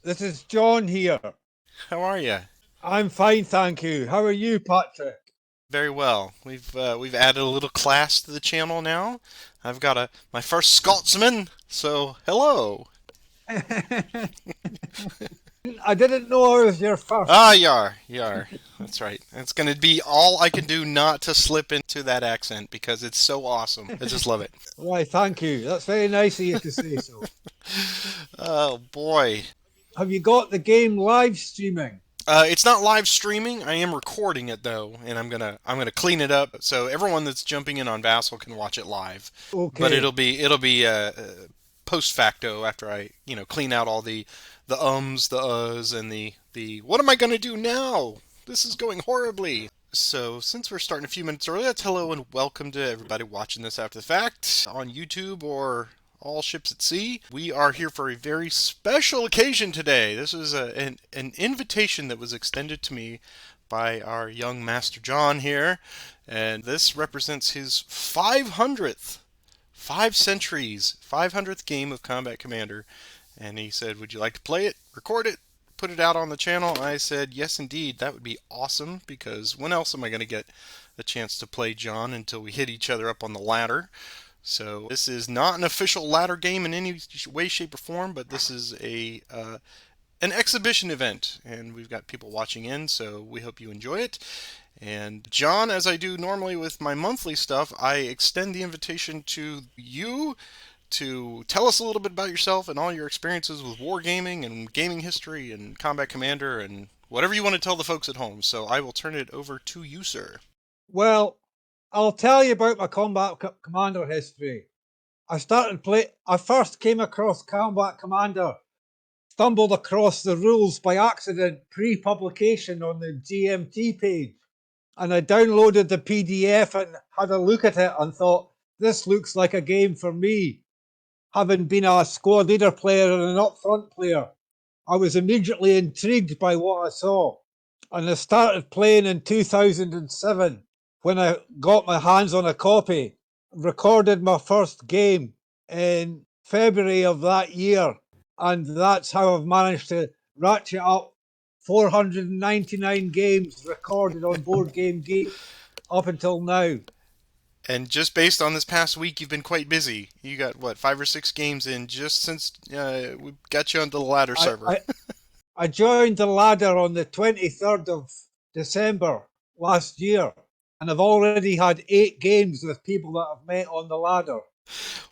This is John here. How are you? I'm fine, thank you. How are you, Patrick? Very well. We've added a little class to the channel now. I've got my first Scotsman, so hello. I didn't know I was your first. Ah, yar, yar. That's right. It's gonna be all I can do not to slip into that accent because it's so awesome. I just love it. Why, thank you. That's very nice of you to say so. Oh boy. Have you got the game live streaming? It's not live streaming. I am recording it though, and I'm gonna clean it up so everyone that's jumping in on Vassal can watch it live. But it'll Okay. be it'll be post facto after I clean out all the ums, the uhs, and the what am I gonna do now? This is going horribly. So since we're starting a few minutes early, that's hello and welcome to everybody watching this after the fact on YouTube or all ships at sea. We are here for a very special occasion today. This is an invitation that was extended to me by our young Master John here, and this represents his 500th, 5 centuries, 500th game of Combat Commander. And he said, would you like to play it, record it, put it out on the channel? I said, yes, indeed. That would be awesome because when else am I going to get a chance to play John until we hit each other up on the ladder? So this is not an official ladder game in any way, shape, or form, but this is a an exhibition event, and we've got people watching in, so we hope you enjoy it. And John, as I do normally with my monthly stuff, I extend the invitation to you to tell us a little bit about yourself and all your experiences with wargaming and gaming history and Combat Commander and whatever you want to tell the folks at home. So I will turn it over to you, sir. Well, I'll tell you about my commander history. I first came across Combat Commander, stumbled across the rules by accident pre-publication on the GMT page. And I downloaded the PDF and had a look at it and thought, this looks like a game for me. Having been a squad leader player and an upfront player, I was immediately intrigued by what I saw. And I started playing in 2007 when I got my hands on a copy, recorded my first game in February of that year. And that's how I've managed to ratchet up 499 games recorded on Board Game Geek up until now. And just based on this past week, you've been quite busy. You got what, 5 or 6 games in just since we got you onto the ladder I, server. I, I joined the ladder on the 23rd of December last year, and I've already had 8 games with people that I've met on the ladder.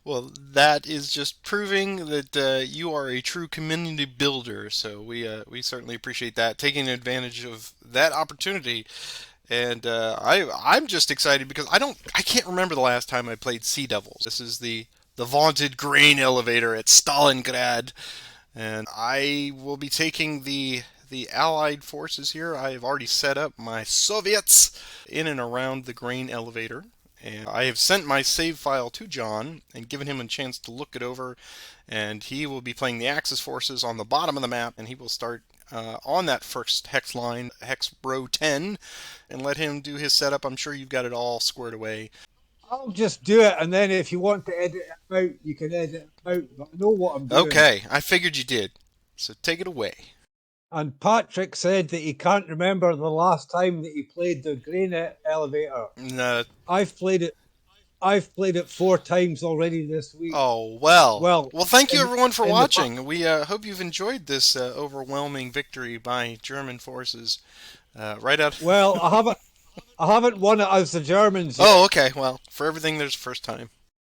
Well, that is just proving that you are a true community builder. So we certainly appreciate that, taking advantage of that opportunity. And I'm just excited because I can't remember the last time I played Sea Devils. This is the vaunted grain elevator at Stalingrad, and I will be taking the Allied forces here. I have already set up my Soviets in and around the grain elevator. And I have sent my save file to John and given him a chance to look it over. And he will be playing the Axis forces on the bottom of the map, and he will start on that first hex line, hex row 10, and let him do his setup. I'm sure you've got it all squared away. I'll just do it, and then if you want to edit it out, you can edit it out, but I know what I'm doing. Okay, I figured you did. So take it away. And Patrick said that he can't remember the last time that he played the grain elevator. No. I've played it. I've played it 4 times already this week. Oh, well. Well, Well, thank you in everyone for in the watching. We hope you've enjoyed this overwhelming victory by German forces. Right out. well, I haven't won it as the Germans Oh, yet. okay. Well, for everything, there's a first time.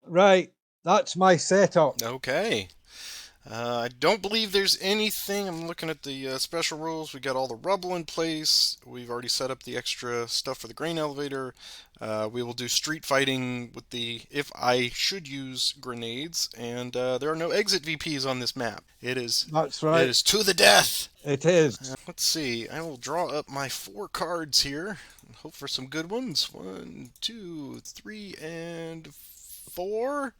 Right, that's my setup. Okay. I don't believe there's anything. I'm looking at the special rules. We got all the rubble in place. We've already set up the extra stuff for the grain elevator. We will do street fighting with the if I should use grenades, and there are no exit VPs on this map. That's It right. is to the death. It is. Let's see. I will draw up my 4 cards here. And hope for some good ones. 1, 2, 3, and 4.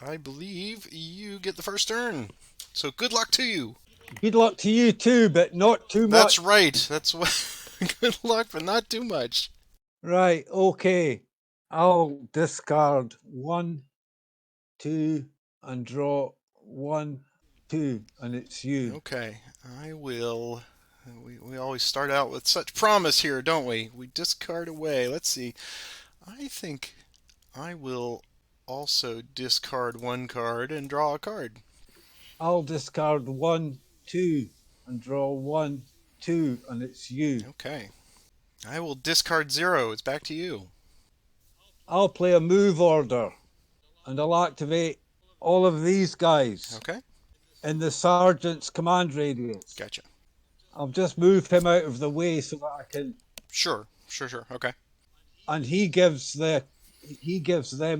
I believe you get the first turn. So good luck to you. Good luck to you too, but not too That's much. right. That's what. Good luck, but not too much. Right, okay. I'll discard 1, 2, and draw 1, 2, and it's you. Okay, I will. We always start out with such promise here, don't we? We discard away. Let's see. I think I will also discard one card and draw a card. I'll discard 1, 2, and draw 1, 2, and it's you. Okay. I will discard 0. It's back to you. I'll play a move order, and I'll activate all of these guys Okay. in the sergeant's command radius. Gotcha. I'll just move him out of the way so that I can. Sure. Okay. And he gives them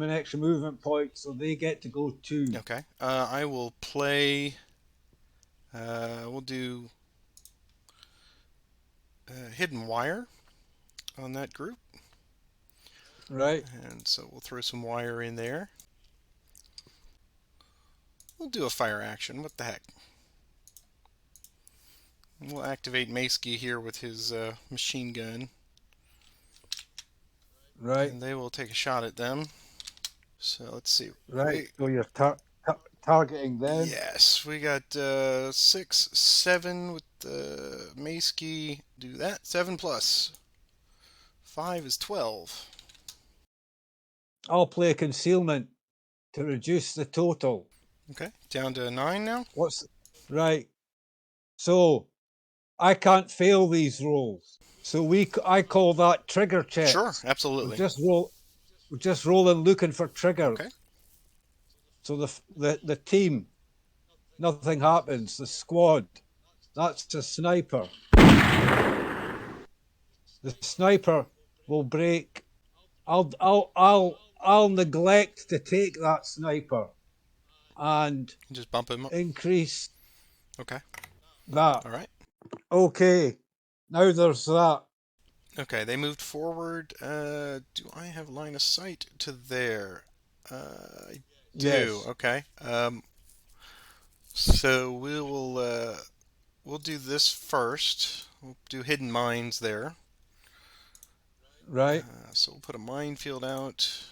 an extra movement point, so they get to go 2. Okay. I will play. We'll do hidden wire on that group. Right. And so we'll throw some wire in there. We'll do a fire action. What the heck? We'll activate Maesky here with his machine gun. Right. And they will take a shot at them. So let's see. Right. So you're targeting them. Yes, we got 6, 7 with the Maesky. Do that. 7 plus 5 is 12. I'll play concealment to reduce the total. Okay, down to 9 now. Right? So I can't fail these rolls. So I call that trigger check. Sure, absolutely. We're just rolling, looking for triggers. Okay. So the team, nothing happens. The squad, that's the sniper. The sniper will break. I'll neglect to take that sniper and Just bump him up. increase Okay. that. All right. Okay. Now there's that. Okay, they moved forward. Do I have line of sight to there? I do. Yes. Okay. So we'll do this first. We'll do hidden mines there. Right. So we'll put a minefield out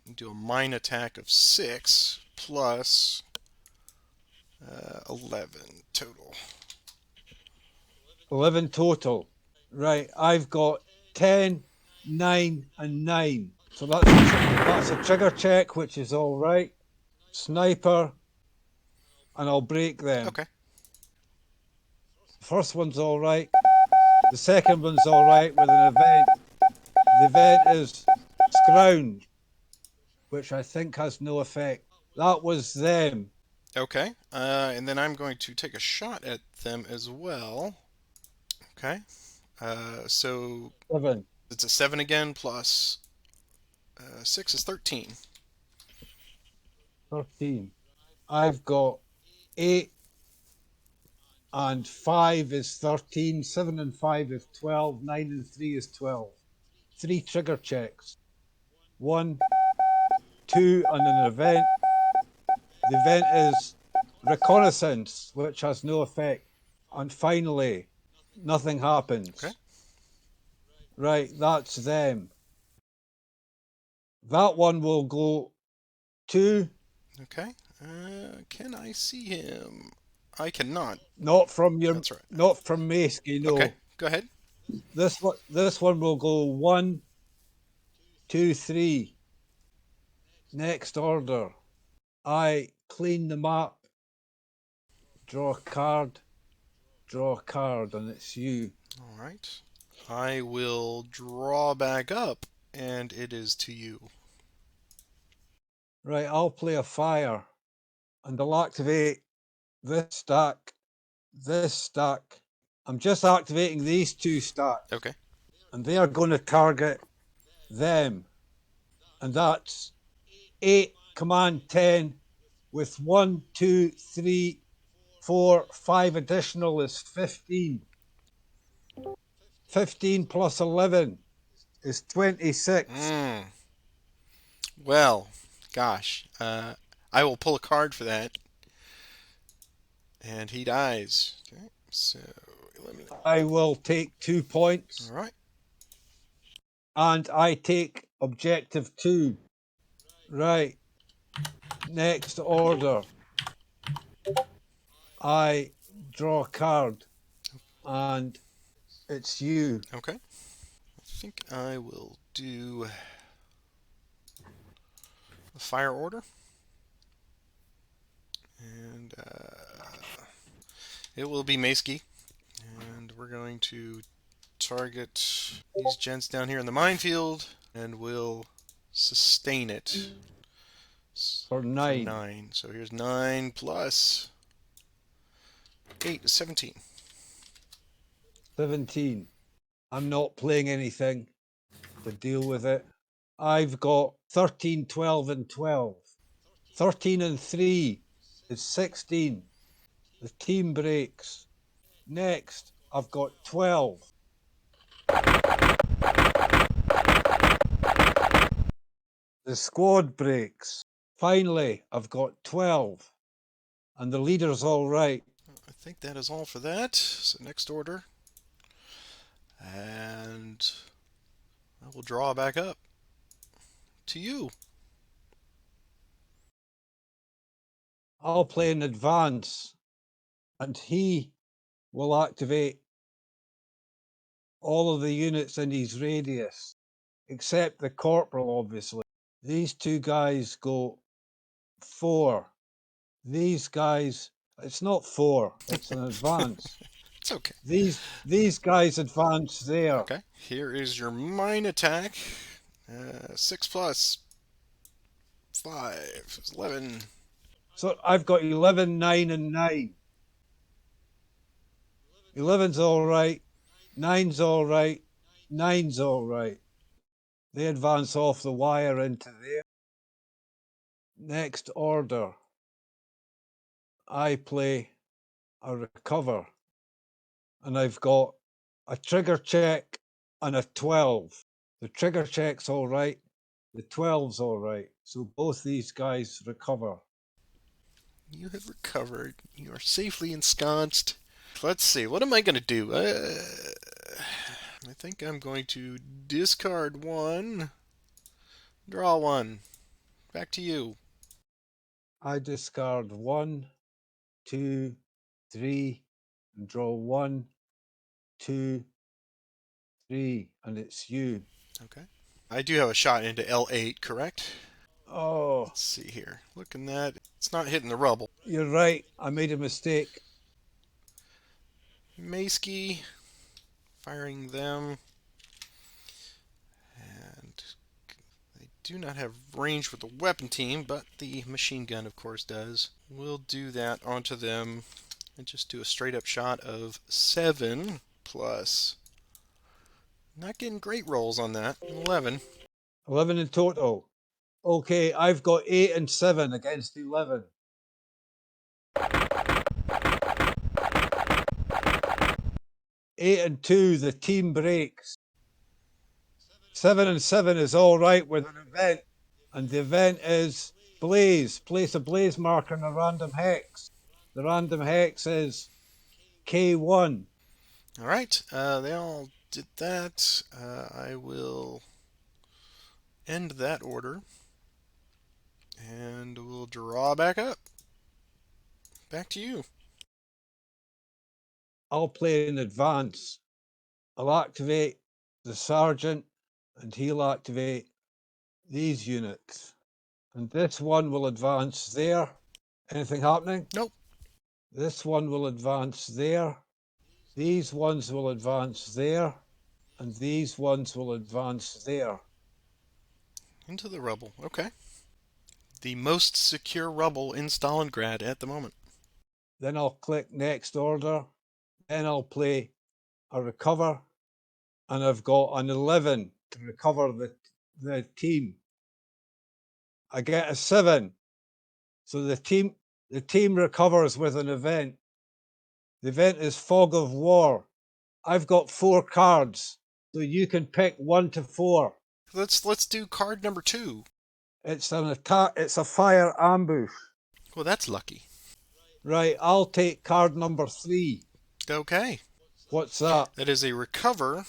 and do a mine attack of 6 plus 11 total. 11 total. Right. I've got 10, 9, and 9. So that's a trigger check, which is all right. Sniper, and I'll break them. Okay. The first one's all right. The second one's all right with an event. The event is scrounge, which I think has no effect. That was them. Okay. And then I'm going to take a shot at them as well. Okay. So 7. it's a 7 again plus 6 is 13. 13. I've got 8 and 5 is 13. 7 and 5 is 12. 9 and 3 is 12. 3 trigger checks. 1, 2, and an event. The event is reconnaissance, which has no effect. And finally, nothing happens. Okay. Right, that's them. That one will go 2. Okay. Can I see him? I cannot. Not from your. That's right. Not from Maesky, no. Okay. Go ahead. This one will go 1, 2, 3. Next order. I clean the map, draw a card, and it's you. All right. I will draw back up, and it is to you. Right, I'll play a fire, and I'll activate this stack, this stack. I'm just activating these 2 stacks. Okay. And they are going to target them. And that's 8, command 10, with 1, 2, 3, 4, 5 additional is 15. 15 plus 11 is 26. Well, gosh. I will pull a card for that. And he dies. Okay. So, eliminate. I will take 2 points. All right. And I take objective 2. Right. Next order. I draw a card, and it's you. Okay. I think I will do the fire order. And it will be Maceski. And we're going to target these gents down here in the minefield. And we'll sustain it For for 9. 9. So here's 9 plus 8 is 17. 17. I'm not playing anything to deal with it. I've got 13, 12, and 12. 13 and 3 is 16. The team breaks. Next, I've got 12. The squad breaks. Finally, I've got 12. And the leader's all right. I think that is all for that. So next order. And I will draw back up to you. I'll play in advance. And he will activate all of the units in his radius, except the corporal, obviously. These two guys go 4. These guys, it's not 4, it's an advance. It's okay. These guys advance there. Okay. Here is your mine attack. 6 plus 5 is 11. So I've got 11, 9, and 9. 11's all right. 9's all right. 9's all right. They advance off the wire into there. Next order. I play a recover. And I've got a trigger check and a 12. The trigger check's all right. The 12's all right. So both these guys recover. You have recovered. You are safely ensconced. Let's see. What am I going to do? I think I'm going to discard 1. Draw 1. Back to you. I discard 1, 2, 3, and draw 1, 2, 3, and it's you. Okay. I do have a shot into L8, correct? Oh, Let's see here. Looking at it's not hitting the rubble. you're right. I made a mistake. Maceski, firing them. And they do not have range with the weapon team, but the machine gun, of course, does. We'll do that onto them and just do a straight up shot of 7 plus. Not getting great rolls on that. 11. 11 in total. Okay, I've got 8 and 7 against 11. 8 and 2, the team breaks. 7 and 7 is all right with an event, and the event is blaze. Place a blaze marker in a random hex. The random hex is K1. All right, they all did that. I will end that order and we'll draw back up. Back to you. I'll play in advance. I'll activate the sergeant, and he'll activate these units. And this one will advance there. Anything happening? Nope. This one will advance there. These ones will advance there. And these ones will advance there. Into the rubble. Okay. The most secure rubble in Stalingrad at the moment. Then I'll click next order. Then I'll play a recover. And I've got an 11 to recover the team. I get a 7. So the team recovers with an event. The event is Fog of War. I've got 4 cards, so you can pick 1 to 4. Let's do card number 2. It's an attack. It's a fire ambush. Well, that's lucky. Right, I'll take card number 3. Okay. What's that? That is a recover.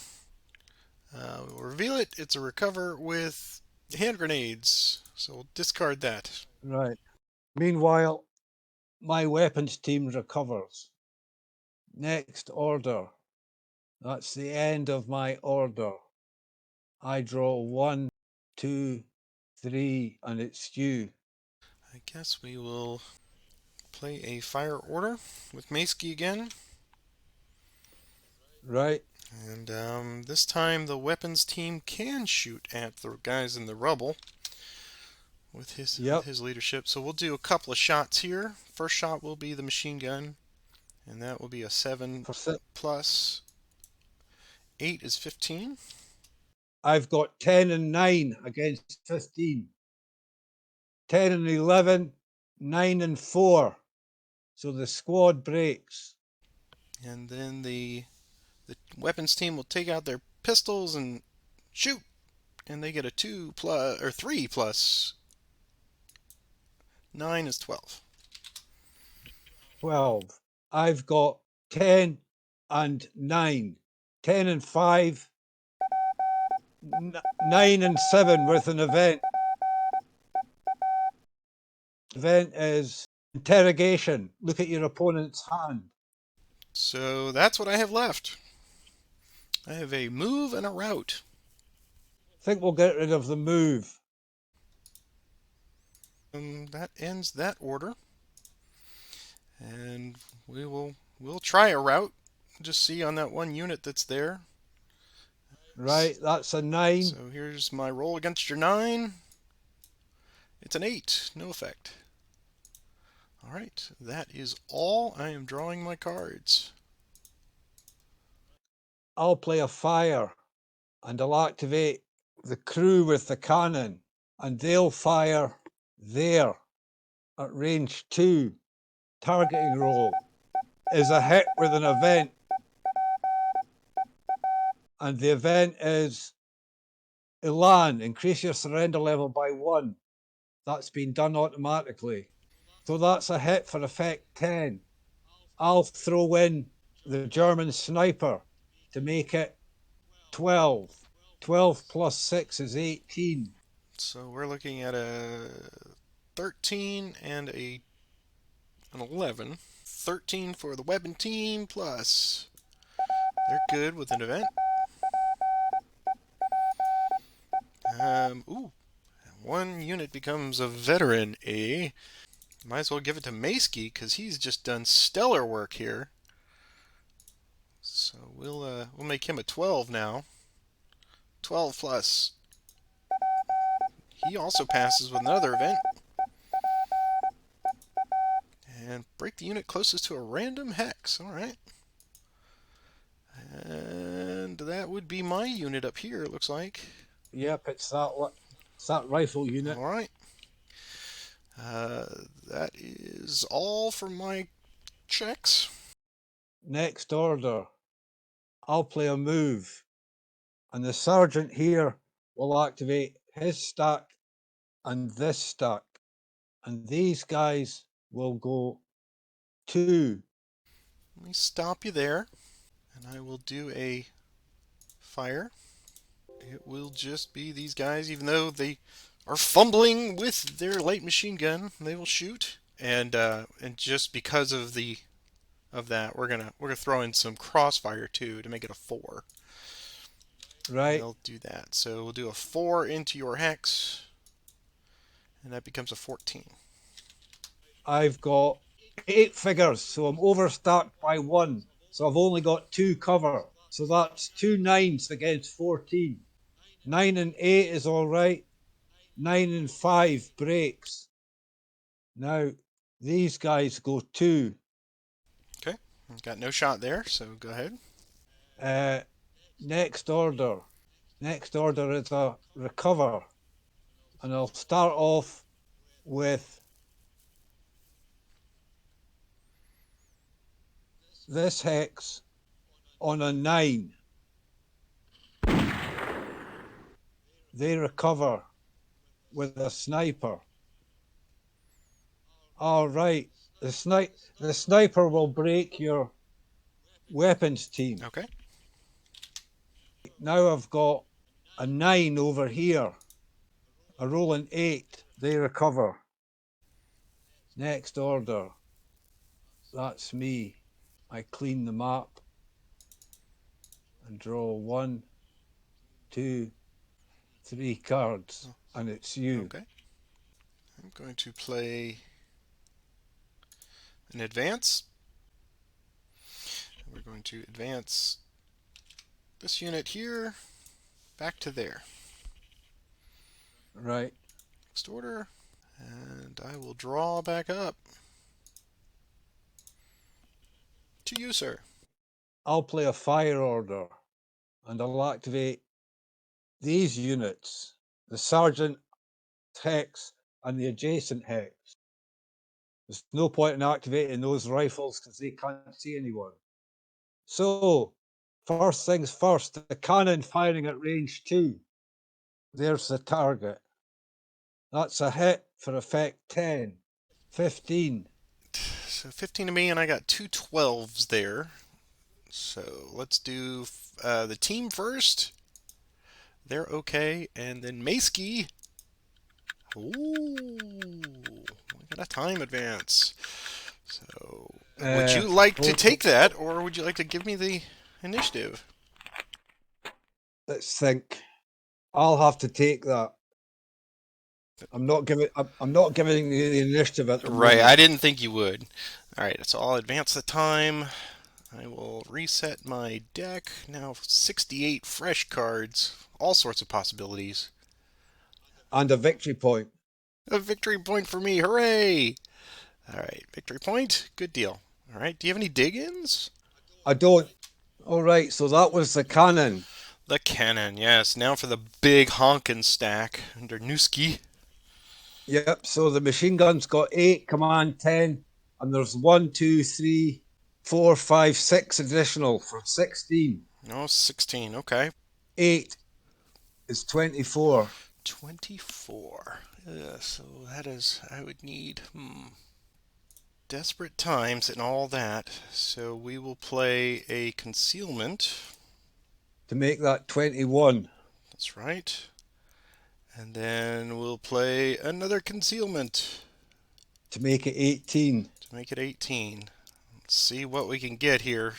We'll reveal it. It's a recover with hand grenades. So we'll discard that. Right. Meanwhile, my weapons team recovers. Next order. That's the end of my order. I draw 1, 2, 3, and it's you. I guess we will play a fire order with Maceky again. Right? And this time the weapons team can shoot at the guys in the rubble with Yep. his leadership. So we'll do a couple of shots here. First shot will be the machine gun, and that will be a 7 For plus 8 is 15. I've got 10 and 9 against 15. 10 and 11, 9 and 4. So the squad breaks. And then the weapons team will take out their pistols and shoot, and they get a 2 plus or 3 plus 9 is 12. 12. I've got 10 and 9. 10 and 5, 9 and 7 with an event. Event is interrogation. Look at your opponent's hand. So that's what I have left. I have a move and a route. I think we'll get rid of the move. That ends that order, and we'll try a route. Just see on that one unit that's there. Right, that's a 9. So here's my roll against your 9. It's an 8, no effect. All right, that is all. I am drawing my cards. I'll play a fire, and I'll activate the crew with the cannon, and they'll fire there at range 2. Targeting roll is a hit with an event, and the event is Elan, increase your surrender level by 1. That's been done automatically. So that's a hit for effect 10. I'll throw in the German sniper to make it 12. 12 plus 6 is 18. So we're looking at a 13 and an 11. 13 for the weapon team plus. They're good with an event. Ooh, one unit becomes a veteran, eh? Might as well give it to Maceky because he's just done stellar work here. So we'll make him a 12 now. 12 plus. He also passes with another event. And break the unit closest to a random hex. All right. And that would be my unit up here, it looks like. Yep, it's that rifle unit. All right. That is all for my checks. Next order. I'll play a move, and the sergeant here will activate his stack and this stack, and these guys will go 2. Let me stop you there, and I will do a fire. It will just be these guys, even though they are fumbling with their light machine gun, they will shoot. And just because of that, we're gonna throw in some crossfire too to make it a 4. Right? They'll do that. So we'll do a 4 into your hex, and that becomes a 14. I've got 8 figures, so I'm overstacked by 1. So I've only got 2 cover. So that's 2 9s against 14. 9 and 8 is all right. 9 and 5 breaks. Now, these guys go 2. Okay, got no shot there, so go ahead. Next order. Next order is a recover. And I'll start off with this hex on a 9. They recover with a sniper. All right. The sniper will break your weapons team. Okay. Now I've got a 9 over here. A rolling 8. They recover. Next order. That's me. I clean the map and draw 1, 2, 3 cards, and it's you. Okay. I'm going to play an advance. We're going to advance this unit here back to there. Right. Next order. And I will draw back up to you, sir. I'll play a fire order, and I'll activate these units, the sergeant hex and the adjacent hex. There's no point in activating those rifles because they can't see anyone. So, first things first, the cannon firing at range 2. There's the target. That's a hit for effect 10. 15. So 15 to me, and I got two 12s there. So let's do the team first. They're okay. And then Maskey. Ooh, we got a time advance. So, would you like to take that, or would you like to give me the initiative? Let's think. I'll have to take that. I'm not giving you the initiative at the Right, moment. I didn't think you would. All right, so I'll advance the time. I will reset my deck. Now 68 fresh cards, all sorts of possibilities. And a victory point. A victory point for me, hooray! All right, victory point, good deal. All right, do you have any dig-ins? I don't. All right, so that was the cannon. The cannon, yes. Now for the big honkin' stack under Newski. Yep, so the machine gun's got 8, command 10, and there's 1, 2, 3, 4, 5, 6 additional for 16. No, 16, okay. 8 is 24. 24. So that is, I would need, desperate times and all that. So we will play a concealment. To make that 21. That's right. And then we'll play another concealment To make it 18. to make it 18. Let's see what we can get here.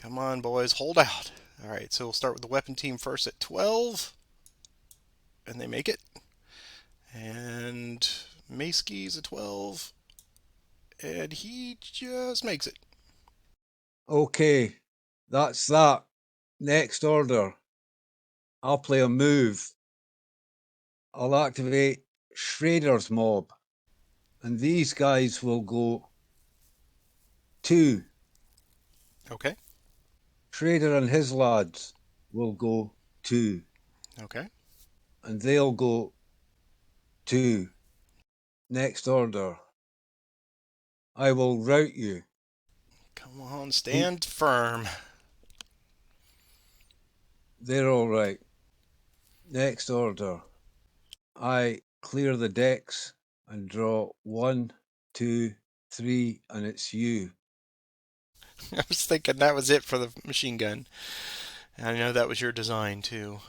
Come on, boys, hold out. All right, so we'll start with the weapon team first at 12. And they make it. And Maskey's a 12. And he just makes it. Okay, that's that. Next order. I'll play a move. I'll activate Schrader's mob. And these guys will go 2. Okay. Schrader and his lads will go 2. Okay. And they'll go 2. Next order. I will rout you. Come on, stand firm. They're all right. Next order. I clear the decks and draw 1, 2, 3, and it's you. I was thinking that was it for the machine gun. And I know that was your design too.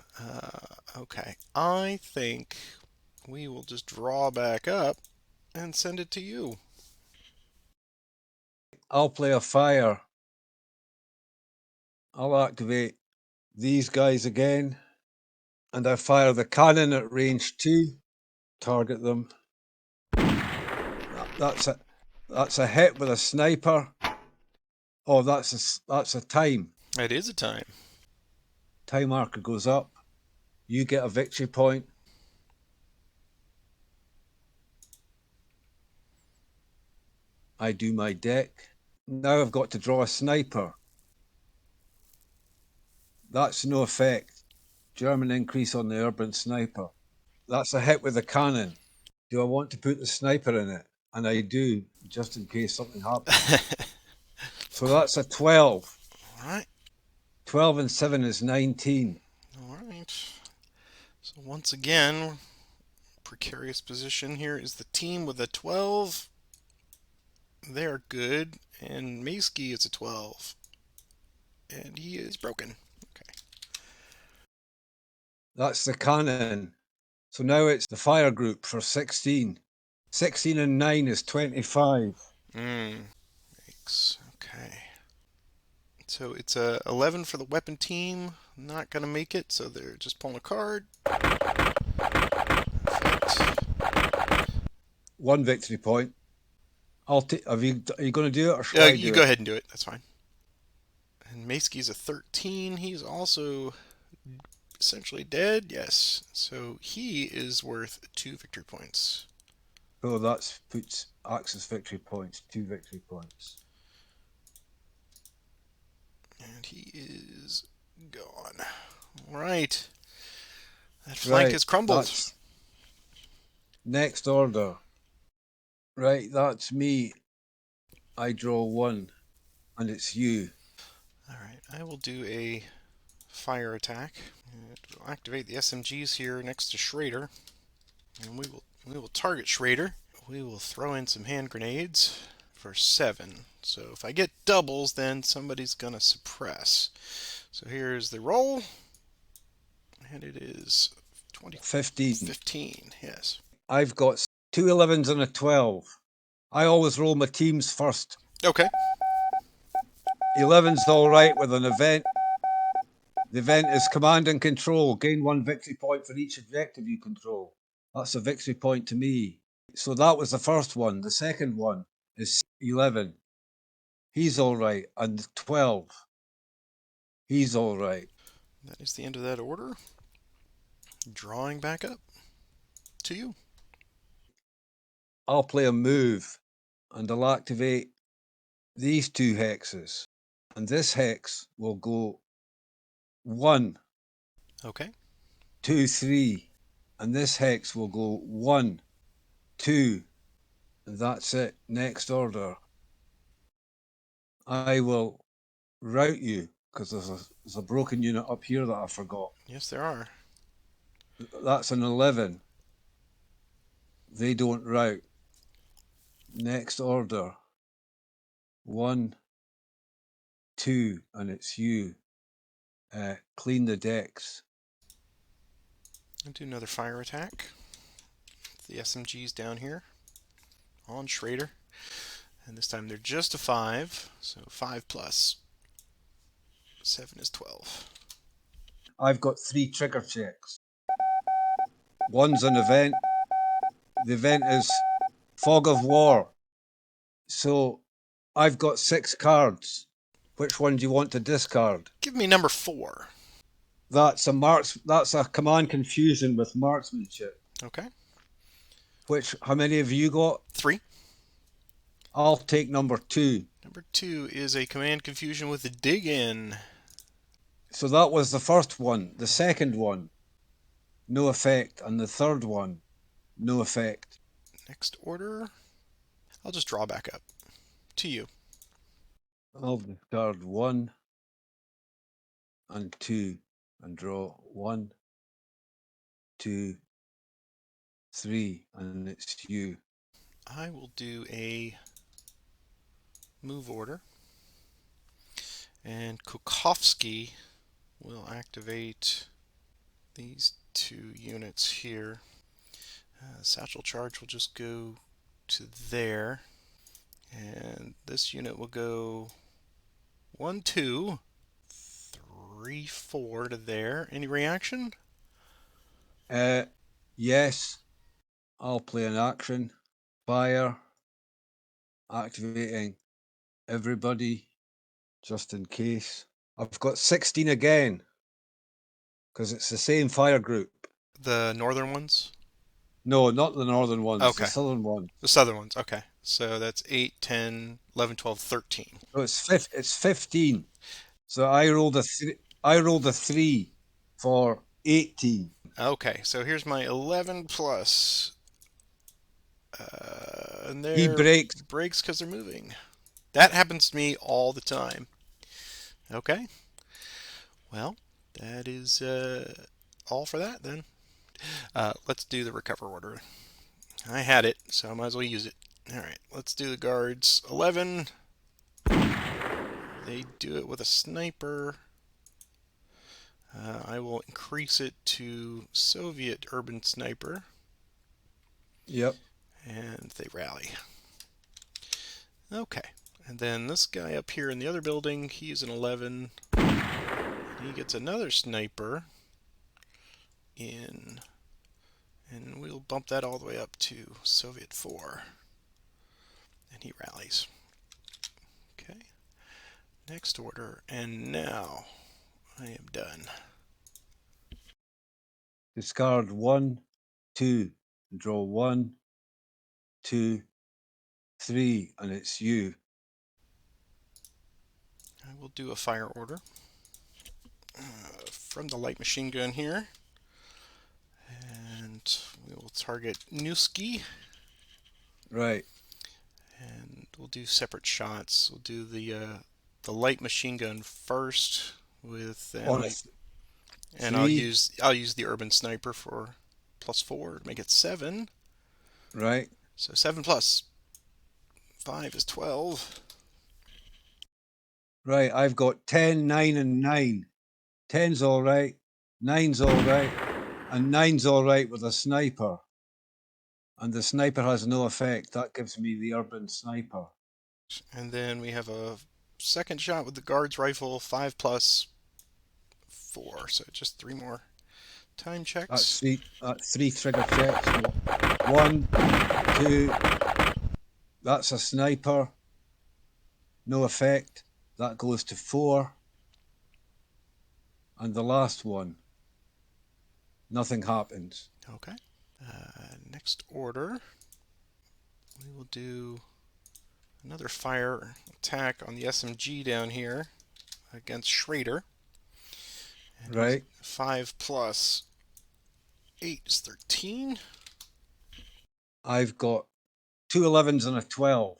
Okay. I think we will just draw back up and send it to you. I'll play a fire. I'll activate these guys again. And I fire the cannon at range 2. Target them. That's a hit with a sniper. Oh, that's a time. It is a time. Time marker goes up. You get a victory point. I do my deck. Now I've got to draw a sniper. That's no effect. German increase on the urban sniper. That's a hit with the cannon. Do I want to put the sniper in it? And I do, just in case something happens. So that's a 12. All right. 12 and 7 is 19. All right. So once again, precarious position here is the team with a 12. They're good. And Maskey is a 12. And he is broken. Okay. That's the cannon. So now it's the fire group for 16. 16 and 9 is 25. 6. Okay. So it's a 11 for the weapon team. Not going to make it, so they're just pulling a card. Perfect. 1 victory point. Are you going to do it or shall I You do go it? ahead and do it. That's fine. And Maceki's a 13. He's also essentially dead. Yes. So he is worth 2 victory points. Oh, that puts Axe's victory points, 2 victory points. And he is gone. All right. That flank Right, has crumbled. that's next order. Right, that's me. I draw 1, and it's you. All right. I will do a fire attack. We'll activate the SMGs here next to Schrader. And we will target Schrader. We will throw in some hand grenades for 7. So if I get doubles, then somebody's gonna suppress. So here's the roll, and it is 15. 15. Yes. I've got 2 11s and a 12. I always roll my teams first. Okay. 11's all right with an event. The event is command and control. Gain 1 victory point for each objective you control. That's a victory point to me. So that was the first one. The second one is 11. He's all right. And 12. He's all right. That is the end of that order. Drawing back up to you. I'll play a move and I'll activate these 2 hexes. And this hex will go 1, Okay. 2, 3. And this hex will go 1, 2. And that's it. Next order. I will route you because there's a broken unit up here that I forgot. Yes, there are. That's an 11. They don't route. Next order. 1, 2, and it's you. Clean the decks. I'll do another fire attack. The SMG's down here on Schrader. And this time they're just a 5. So 5 plus 7 is 12. I've got 3 trigger checks. One's an event. The event is Fog of War. So I've got 6 cards. Which one do you want to discard? Give me number 4. That's a command confusion with marksmanship. Okay. How many have you got? 3. I'll take number 2. Number 2 is a command confusion with a dig in. So that was the first one. The second one, no effect. And the third one, no effect. Next order, I'll just draw back up to you. I'll discard 1 and 2 and draw 1, 2, 3, and it's you. I will do a move order. And Kukovsky will activate these 2 units here. Satchel charge will just go to there. And this unit will go 1, 2, 3, 4 to there. Any reaction? Yes, I'll play an action. Fire. Activating everybody, just in case. I've got 16 again, because it's the same fire group. The northern ones? No, not the northern ones, Okay. the southern ones. The southern ones, okay. So that's 8, 10, 11, 12, 13. So it's 15. So I rolled a 3 for 18. Okay, so here's my 11 plus. And He they're breaks. breaks because they're moving. That happens to me all the time. Okay. Well, that is all for that then. Let's do the recover order. I had it, so I might as well use it. Alright, let's do the guards. 11. They do it with a sniper. I will increase it to Soviet urban sniper. Yep. And they rally. Okay. And then this guy up here in the other building, he's an 11. He gets another sniper in, and we'll bump that all the way up to Soviet 4. And he rallies. Okay. Next order, and now I am done. Discard 1, 2, draw 1, 2, 3, and it's you. I will do a fire order from the light machine gun here. And we will target Newski. Right. And we'll do separate shots. We'll do the light machine gun first with and I'll use the urban sniper for +4 to make it 7. Right. So 7 plus 5 is 12. Right, I've got 10, 9, and 9. 10's all right, 9's all right, and 9's all right with a sniper. And the sniper has no effect. That gives me the urban sniper. And then we have a second shot with the guard's rifle, 5 plus 4. So just 3 more time checks. That's three trigger checks. 1, 2. That's a sniper. No effect. That goes to 4. And the last one, nothing happens. Okay. Next order, we will do another fire attack on the SMG down here against Schrader. And right. 5 plus 8 is 13. I've got 2 11s and a 12.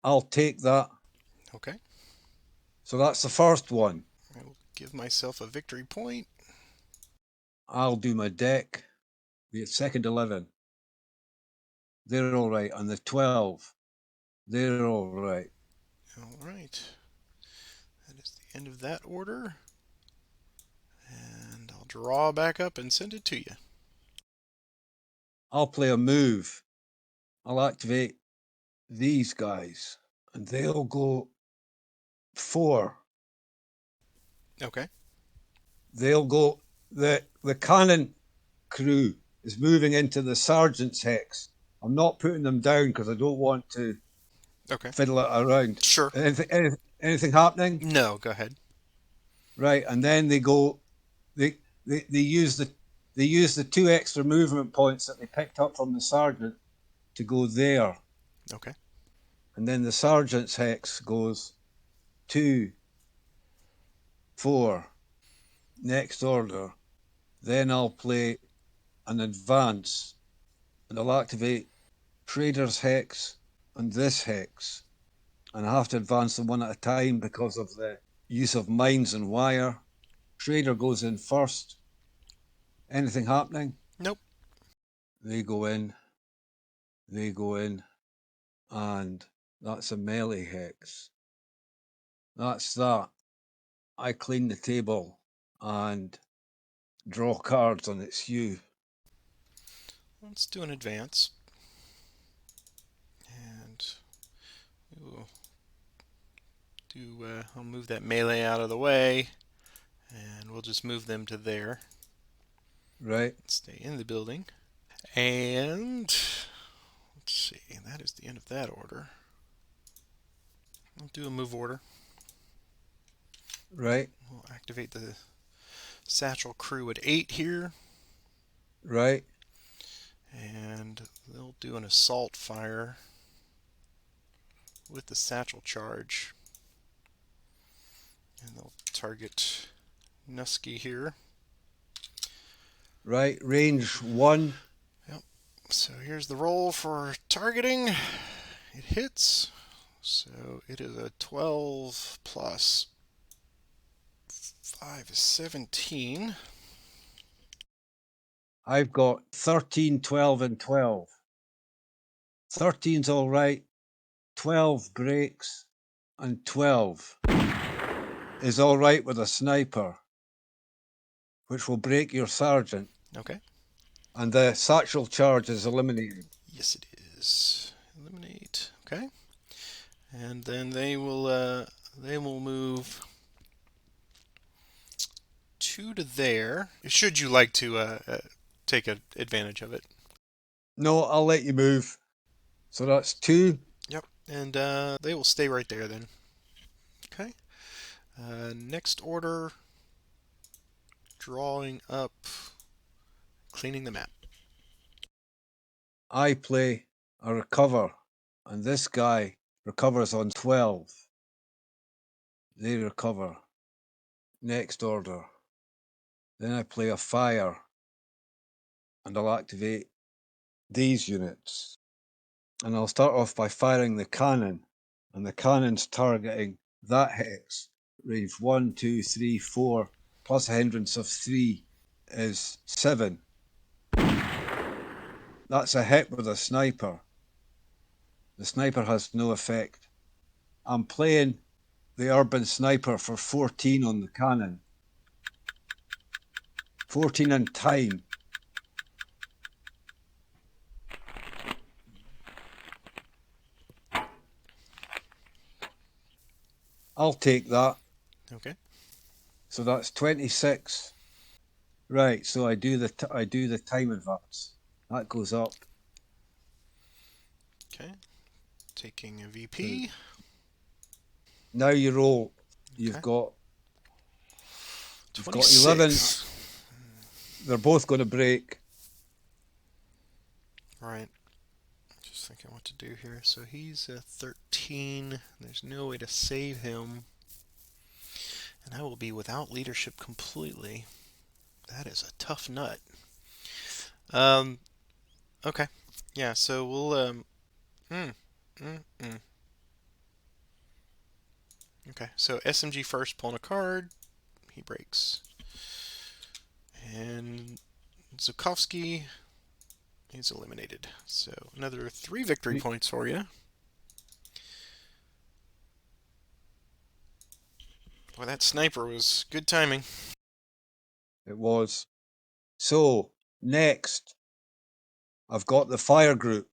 I'll take that. Okay. So that's the first one. I will give myself a victory point. I'll do my deck. The second 11. They're all right. And the 12. They're all right. All right. That is the end of that order. And I'll draw back up and send it to you. I'll play a move. I'll activate these guys. And they'll go 4. Okay. They'll go... The cannon crew is moving into the sergeant's hex. I'm not putting them down because I don't want to fiddle it around. Sure. Anything happening? No, go ahead. Right, and then they go... They use the 2 extra movement points that they picked up from the sergeant to go there. Okay. And then the sergeant's hex goes 2, 4. Next order. Then I'll play an advance. And I'll activate Trader's hex and this hex. And I have to advance them one at a time because of the use of mines and wire. Trader goes in first. Anything happening? Nope. They go in. They go in. And that's a melee hex. That's that. I clean the table and draw cards on its hue. Let's do an advance. And we will do, I'll move that melee out of the way. And we'll just move them to there. Right. Stay in the building. And let's see, that is the end of that order. I'll do a move order. Right. We'll activate the satchel crew at 8 here. Right. And they'll do an assault fire with the satchel charge. And they'll target Nusky here. Right. Range 1. Yep. So here's the roll for targeting. It hits. So it is a 12 plus 5 is 17. I've got 13, 12, and 12. 13's all right. 12 breaks. And 12. is all right with a sniper, which will break your sergeant, Okay. and the satchel charge is eliminated. Yes, it is. Eliminate. Okay. And then they will move two to there. Should you like to take advantage of it? No, I'll let you move. So that's 2. Yep. And they will stay right there then. Okay. Next order, drawing up, cleaning the map. I play a recover, and this guy recovers on 12. They recover. Next order. Then I play a fire, and I'll activate these units. And I'll start off by firing the cannon, and the cannon's targeting that hex. Range 1, 2, 3, 4, plus a hindrance of 3 is 7. That's a hit with a sniper. The sniper has no effect. I'm playing the urban sniper for 14 on the cannon. 14 in time. I'll take that. Okay. So that's 26. Right, so I do the time advance. That goes up. Okay. Taking a So VP. now you roll. Okay. You've got 11. 26. They're both going to break. Right. Just thinking what to do here. So he's a 13. There's no way to save him. And I will be without leadership completely. That is a tough nut. Okay. Yeah, so we'll, mm, mm, mm. Okay, so SMG first, pulling a card. He breaks. And Zukovsky, he's eliminated. So another 3 victory points for you. Boy, that sniper was good timing. It was. So next, I've got the fire group,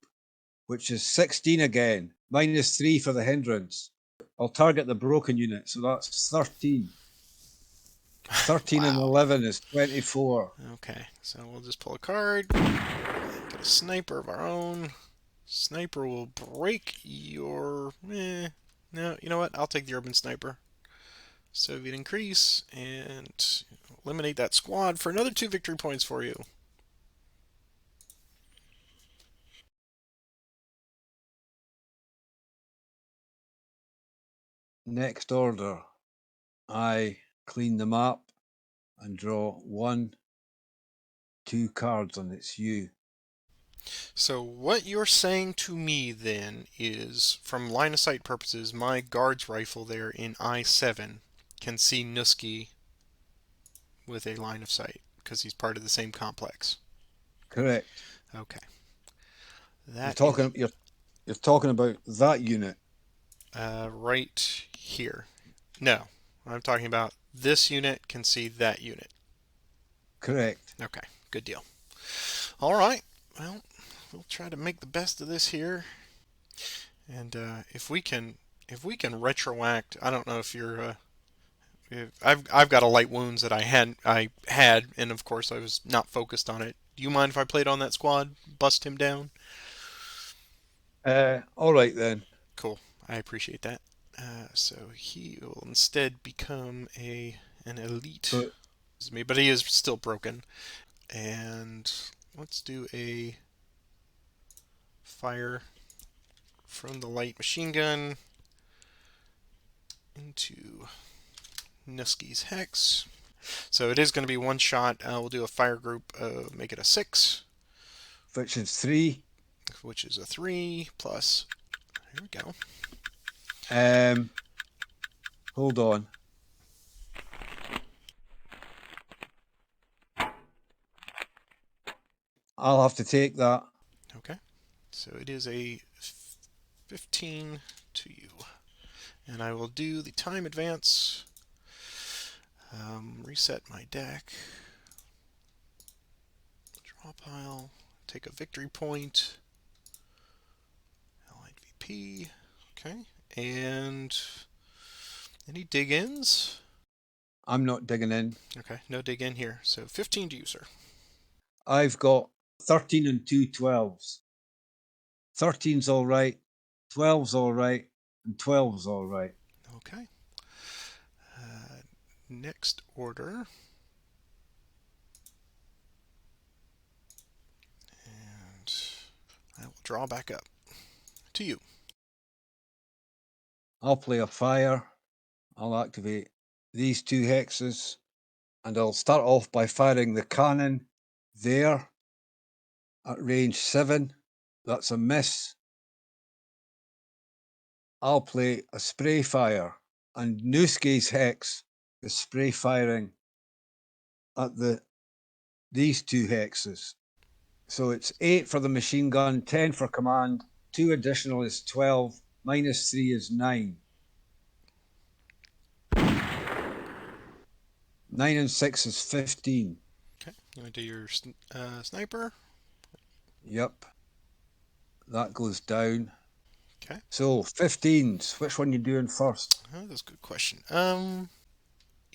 which is 16 again, -3 for the hindrance. I'll target the broken unit, so that's 13. 13 and Wow. 11 is 24. Okay, so we'll just pull a card. Get a sniper of our own. Sniper will break your... No, you know what? I'll take the urban sniper. Soviet increase and eliminate that squad for another 2 victory points for you. Next order, I clean the map and draw 1, 2 cards on its U. So what you're saying to me then is, from line of sight purposes, my guard's rifle there in I-7 can see Nusky with a line of sight because he's part of the same complex. Correct. Okay. You're That is talking you're talking about that unit. right here. No, I'm talking about this unit can see that unit. Correct. Okay, good deal. All right. Well, we'll try to make the best of this here. And if we can retroact, I don't know if you're I've got a light wounds that I had, and of course I was not focused on it. Do you mind if I played on that squad, bust him down? All right then. Cool, I appreciate that. So he will instead become an elite, So but he is still broken. And let's do a fire from the light machine gun into Nusky's hex. So it is going to be one shot. We'll do a fire group, make it a 6, which is 3. which is a 3 plus. Here we go. Hold on. I'll have to take that. Okay. So it is a 15 to you. And I will do the time advance Reset my deck. Draw pile. Take a victory point. Allied VP. Okay. And any dig-ins? I'm not digging in. Okay, no dig in here. So 15 to you, sir. I've got 13 and 2 12s. 13's all right, 12's all right, and 12's all right. Okay. Next order. And I will draw back up to you. I'll play a fire. I'll activate these 2 hexes, and I'll start off by firing the cannon there at range 7. That's a miss. I'll play a spray fire, and Nooski's hex is spray firing at these 2 hexes. So it's 8 for the machine gun, 10 for command, 2 additional is 12, minus 3 is 9. 9 and 6 is 15. Okay, you want to do your sniper? Yep. That goes down. Okay. So 15s. Which one you doing first? Oh, that's a good question.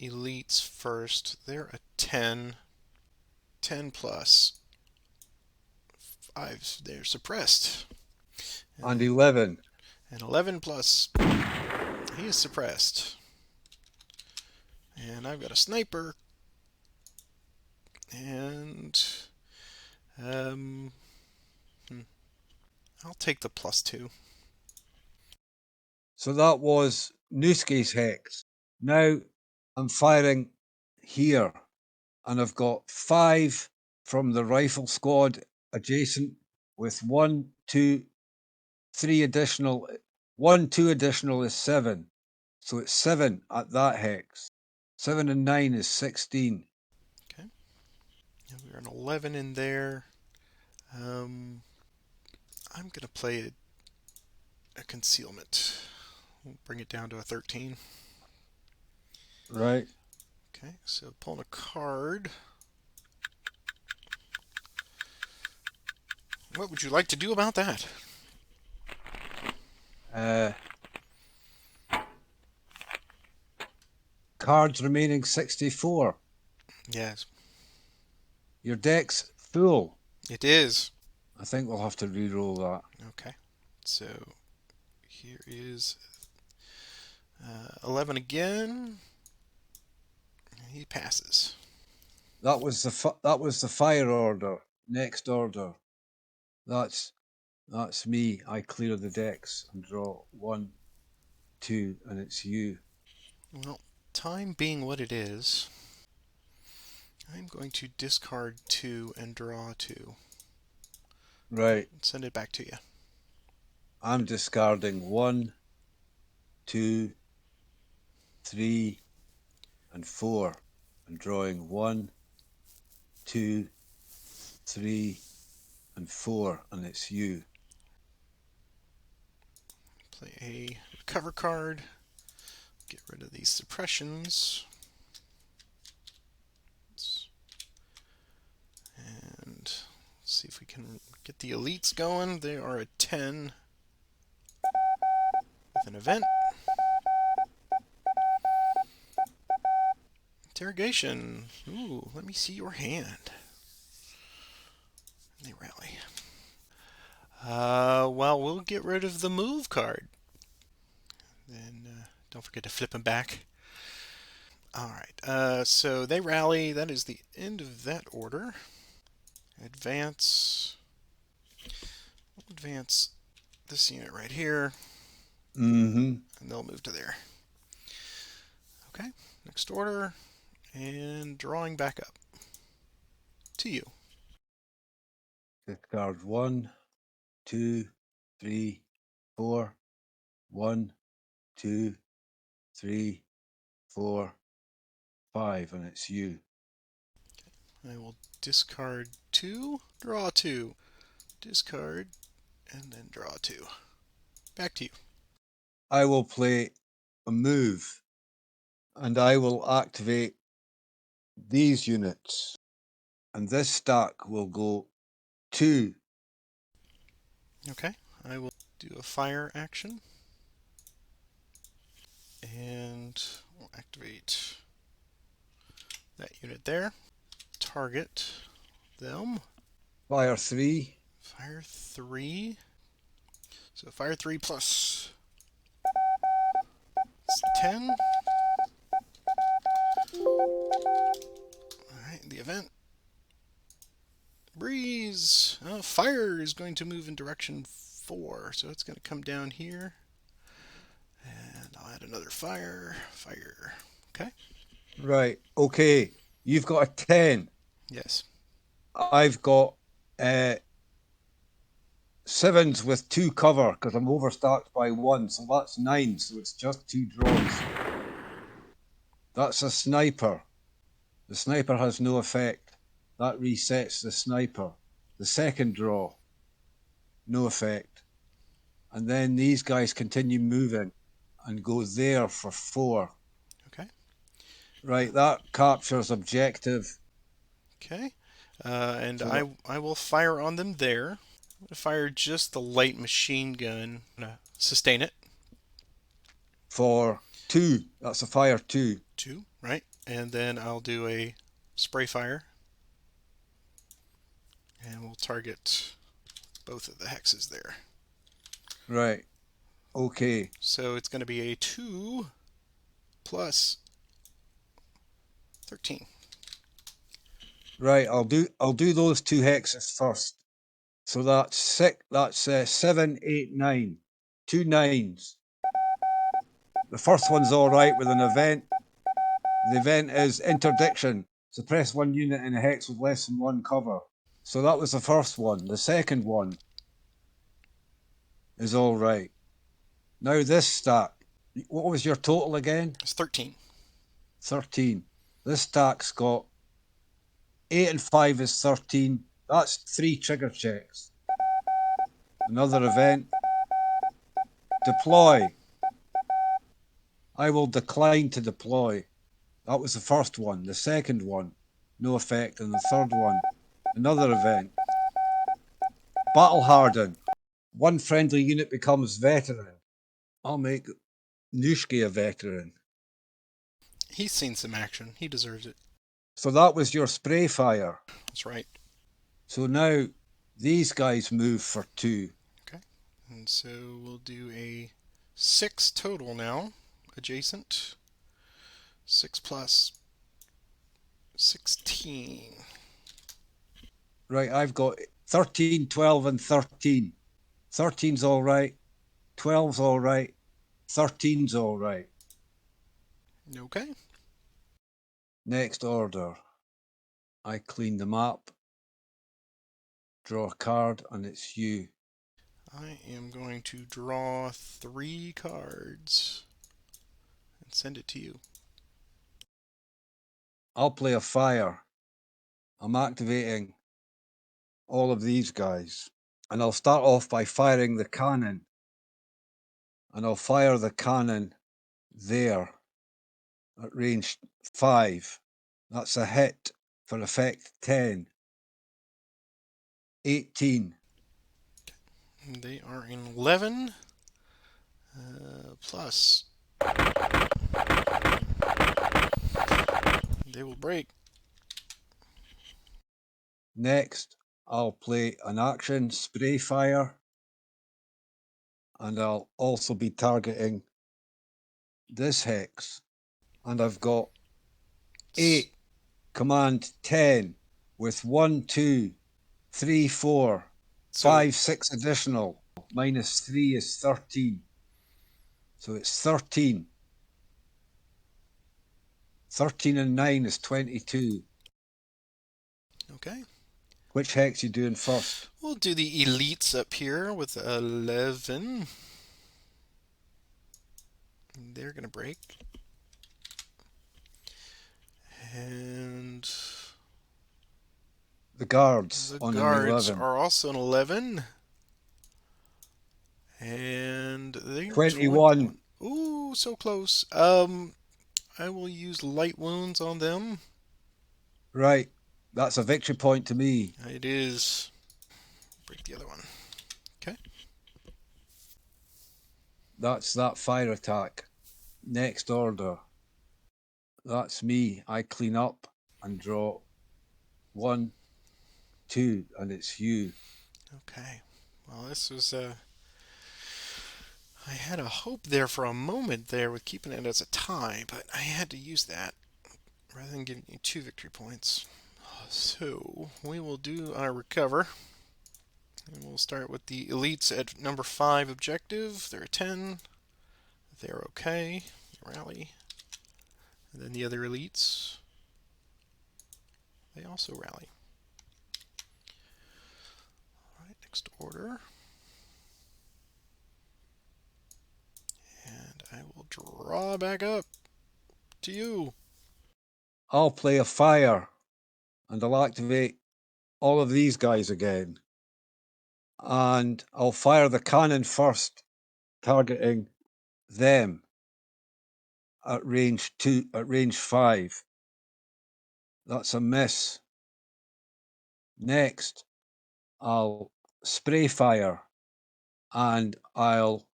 Elites first. They're a 10. 10 plus 5. They're suppressed. And 11. And 11 plus. He is suppressed. And I've got a sniper. And I'll take the +2. So that was Nooski's hex. Now I'm firing here, and I've got 5 from the rifle squad adjacent with 1, 2, 3 additional. 1, 2 additional is 7. So it's 7 at that hex. 7 and 9 is 16. Okay. We're an 11 in there. I'm going to play a concealment. We'll bring it down to a 13. Right. Okay, so pulling a card. What would you like to do about that? Cards remaining 64. Yes, Your deck's full. it is. I think we'll have to re-roll that. Okay, so here is 11 again. He passes. That was the fire order. Next order. That's me. I clear the decks and draw 1, 2, and it's you. Well, time being what it is, I'm going to discard 2 and draw 2. Right. Send it back to you. I'm discarding 1, 2, 3, and 4, and drawing 1, 2, 3, and 4, and it's you. Play a recover card. Get rid of these suppressions. And see if we can get the elites going. They are a 10 with an event. Interrogation. Ooh, let me see your hand. They rally. Well, we'll get rid of the move card. Then don't forget to flip them back. Alright, so they rally. That is the end of that order. Advance. We'll advance this unit right here. Mm-hmm. And they'll move to there. Okay, next order. And drawing back up. To you. Discard 1, 2, 3, 4. 1, 2, 3, 4, 5, and it's you. I will discard 2, draw 2. Discard, and then draw 2. Back to you. I will play a move, and I will activate these units. And this stack will go 2. Okay, I will do a fire action. And we'll activate that unit there. Target them. Fire 3. Fire 3. So fire 3 plus 10. Alright, the event. Breeze. Fire is going to move in direction 4. So it's going to come down here. And I'll add another fire. Fire. Okay. Right. Okay. You've got a 10. Yes. I've got 7s with 2 cover because I'm overstacked by 1. So that's 9. So it's just 2 draws. That's a sniper. The sniper has no effect. That resets the sniper. The second draw, no effect. And then these guys continue moving and go there for 4. Okay. Right, that captures objective. Okay. And So I will fire on them there. I'm going to fire just the light machine gun. I'm going to sustain it. for 2, that's a fire 2. 2, right? And then I'll do a spray fire. And we'll target both of the hexes there. Right, okay. So it's going to be a 2 plus 13. Right, I'll do those 2 hexes first. So that's 6. That's 7, 8, 9. 2 9s. The first one's all right with an event. The event is interdiction. Suppress 1 unit in a hex with less than 1 cover. So that was the first one. The second one is all right. Now this stack. What was your total again? It's 13. 13. This stack's got 8 and 5 is 13. That's 3 trigger checks. Another event. Deploy. I will decline to deploy. That was the first one. The second one, no effect. And the third one, another event. Battle harden. 1 friendly unit becomes veteran. I'll make Nushki a veteran. He's seen some action. He deserves it. So that was your spray fire. That's right. So now these guys move for 2. Okay. And so we'll do a 6 total now. Adjacent. 6 plus 16. Right, I've got 13, 12, and 13. 13's all right. 12's all right. 13's all right. Okay. Next order. I clean the map. Draw a card, and it's you. I am going to draw 3 cards and send it to you. I'll play a fire. I'm activating all of these guys. And I'll start off by firing the cannon. And I'll fire the cannon there at range 5. That's a hit for effect 10. 18. They are in 11 plus. They will break. Next, I'll play an action spray fire. And I'll also be targeting this hex. And I've got 8, command 10, with 1, 2, 3, 4, So 5, 6 additional. Minus 3 is 13. So it's 13. 13 and 9 is 22. okay. Which hex you doing first? We'll do the elites up here with 11. They're going to break. And The guards the on an guards 11. are also an 11. And they're 21. Ooh, so close. I will use light wounds on them. Right. That's a victory point to me. It is. Break the other one. Okay. That's that fire attack. Next order. That's me. I clean up and draw 1, 2, and it's you. Okay. Well, this was. I had a hope there for a moment there with keeping it as a tie, but I had to use that rather than giving you 2 victory points. So we will do our recover. And we'll start with the elites at number 5 objective. They're 10. They're okay. Rally. And then the other elites, they also rally. All right, next order. And I will draw back up to you. I'll play a fire and I'll activate all of these guys again. And I'll fire the cannon first, targeting them at range 5. That's a miss. Next, I'll spray fire and I'll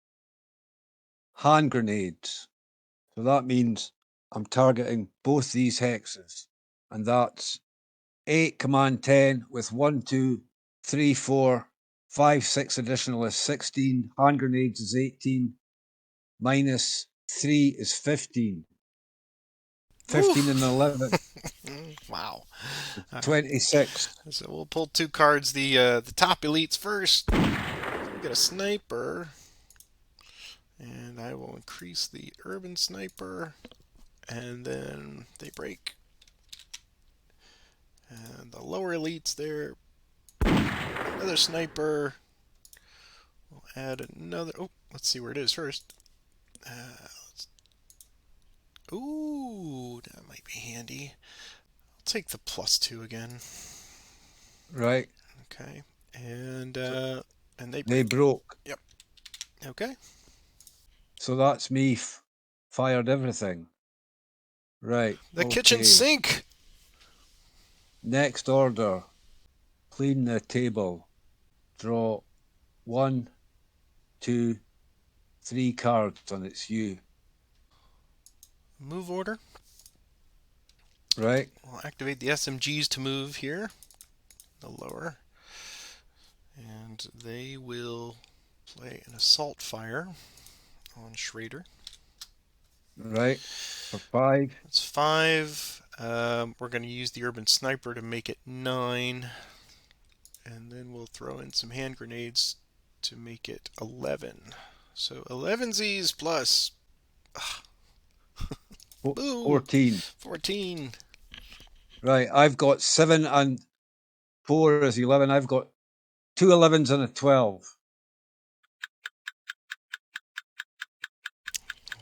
hand grenades. So that means I'm targeting both these hexes. And that's 8 command 10 with 1, 2, 3, 4, 5, 6 additional is 16. Hand grenades is 18. Minus 3 is 15. 15 and Oof. 11, Wow. All right. 26. So we'll pull 2 cards. The top elites first. We get a sniper, and I will increase the urban sniper, and then they break. And the lower elites there, another sniper. We'll add another. Oh, let's see where it is first. Ooh, that might be handy. I'll take the +2 again. Right. Okay, and So and they they break. broke. Yep. Okay. So that's me fired everything. Right. The kitchen Okay. sink. Next order. Clean the table. Draw 1, 2, 3 cards, and it's you. Move order. Right. We'll activate the SMGs to move here. The lower, and they will play an assault fire on Schrader. Right. For 5. That's 5. We're going to use the urban sniper to make it 9. And then we'll throw in some hand grenades to make it 11. So 11 Z's plus. Boo! 14. 14. Right. I've got 7 and 4 is 11. I've got 2 11s and a 12.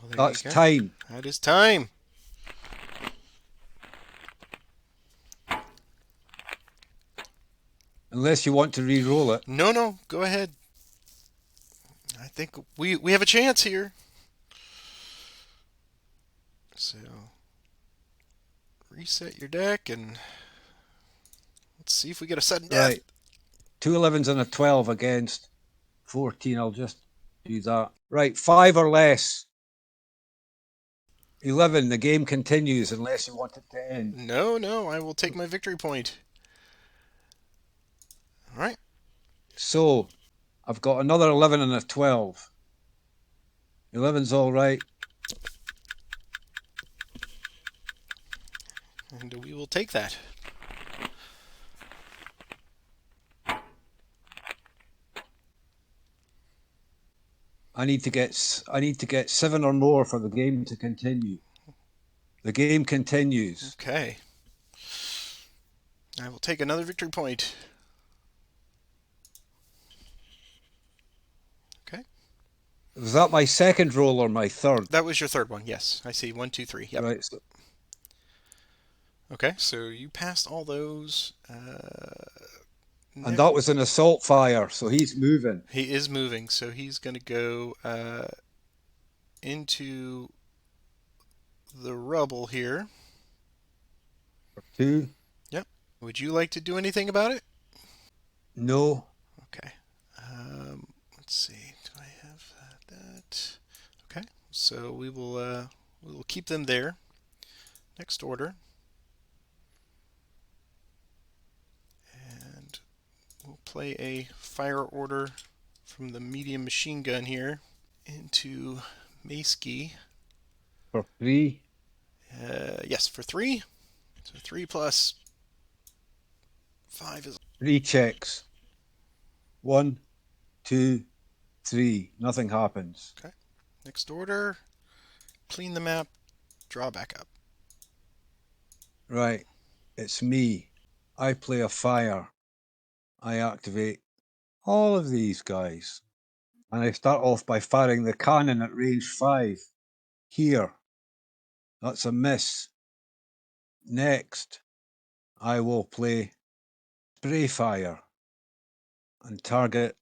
Well, there you That's go. time. That is time. Unless you want to re-roll it. No, no, go ahead. I think we have a chance here. So reset your deck and let's see if we get a sudden death. Right. 2 11s and a 12 against 14. I'll just do that. Right. 5 or less. 11. The game continues unless you want it to end. No, no, I will take my victory point. All right. So I've got another 11 and a 12. 11's all right. And we will take that. I need to get 7 or more for the game to continue. The game continues. Okay. I will take another victory point. Okay. Was that my second roll or my third? That was your third one. Yes. I see. 1, 2, 3. Yep. Right. So, Okay. So you passed all those. and that was an assault fire, so he's moving. He is moving, so he's going to go into the rubble here. 2. Would you like to do anything about it? No. Okay. Let's see. Do I have that? Okay. So we will keep them there. Next order, and we'll play a fire order from the medium machine gun here into Maeskey. For 3. Yes, for 3. So 3 plus 5 is 3 checks. 1, 2, 3. Nothing happens. okay. Next order, clean the map, draw back up. Right. It's me. I play a fire. I activate all of these guys. And I start off by firing the cannon at range 5. Here. That's a miss. Next, I will play spray fire and target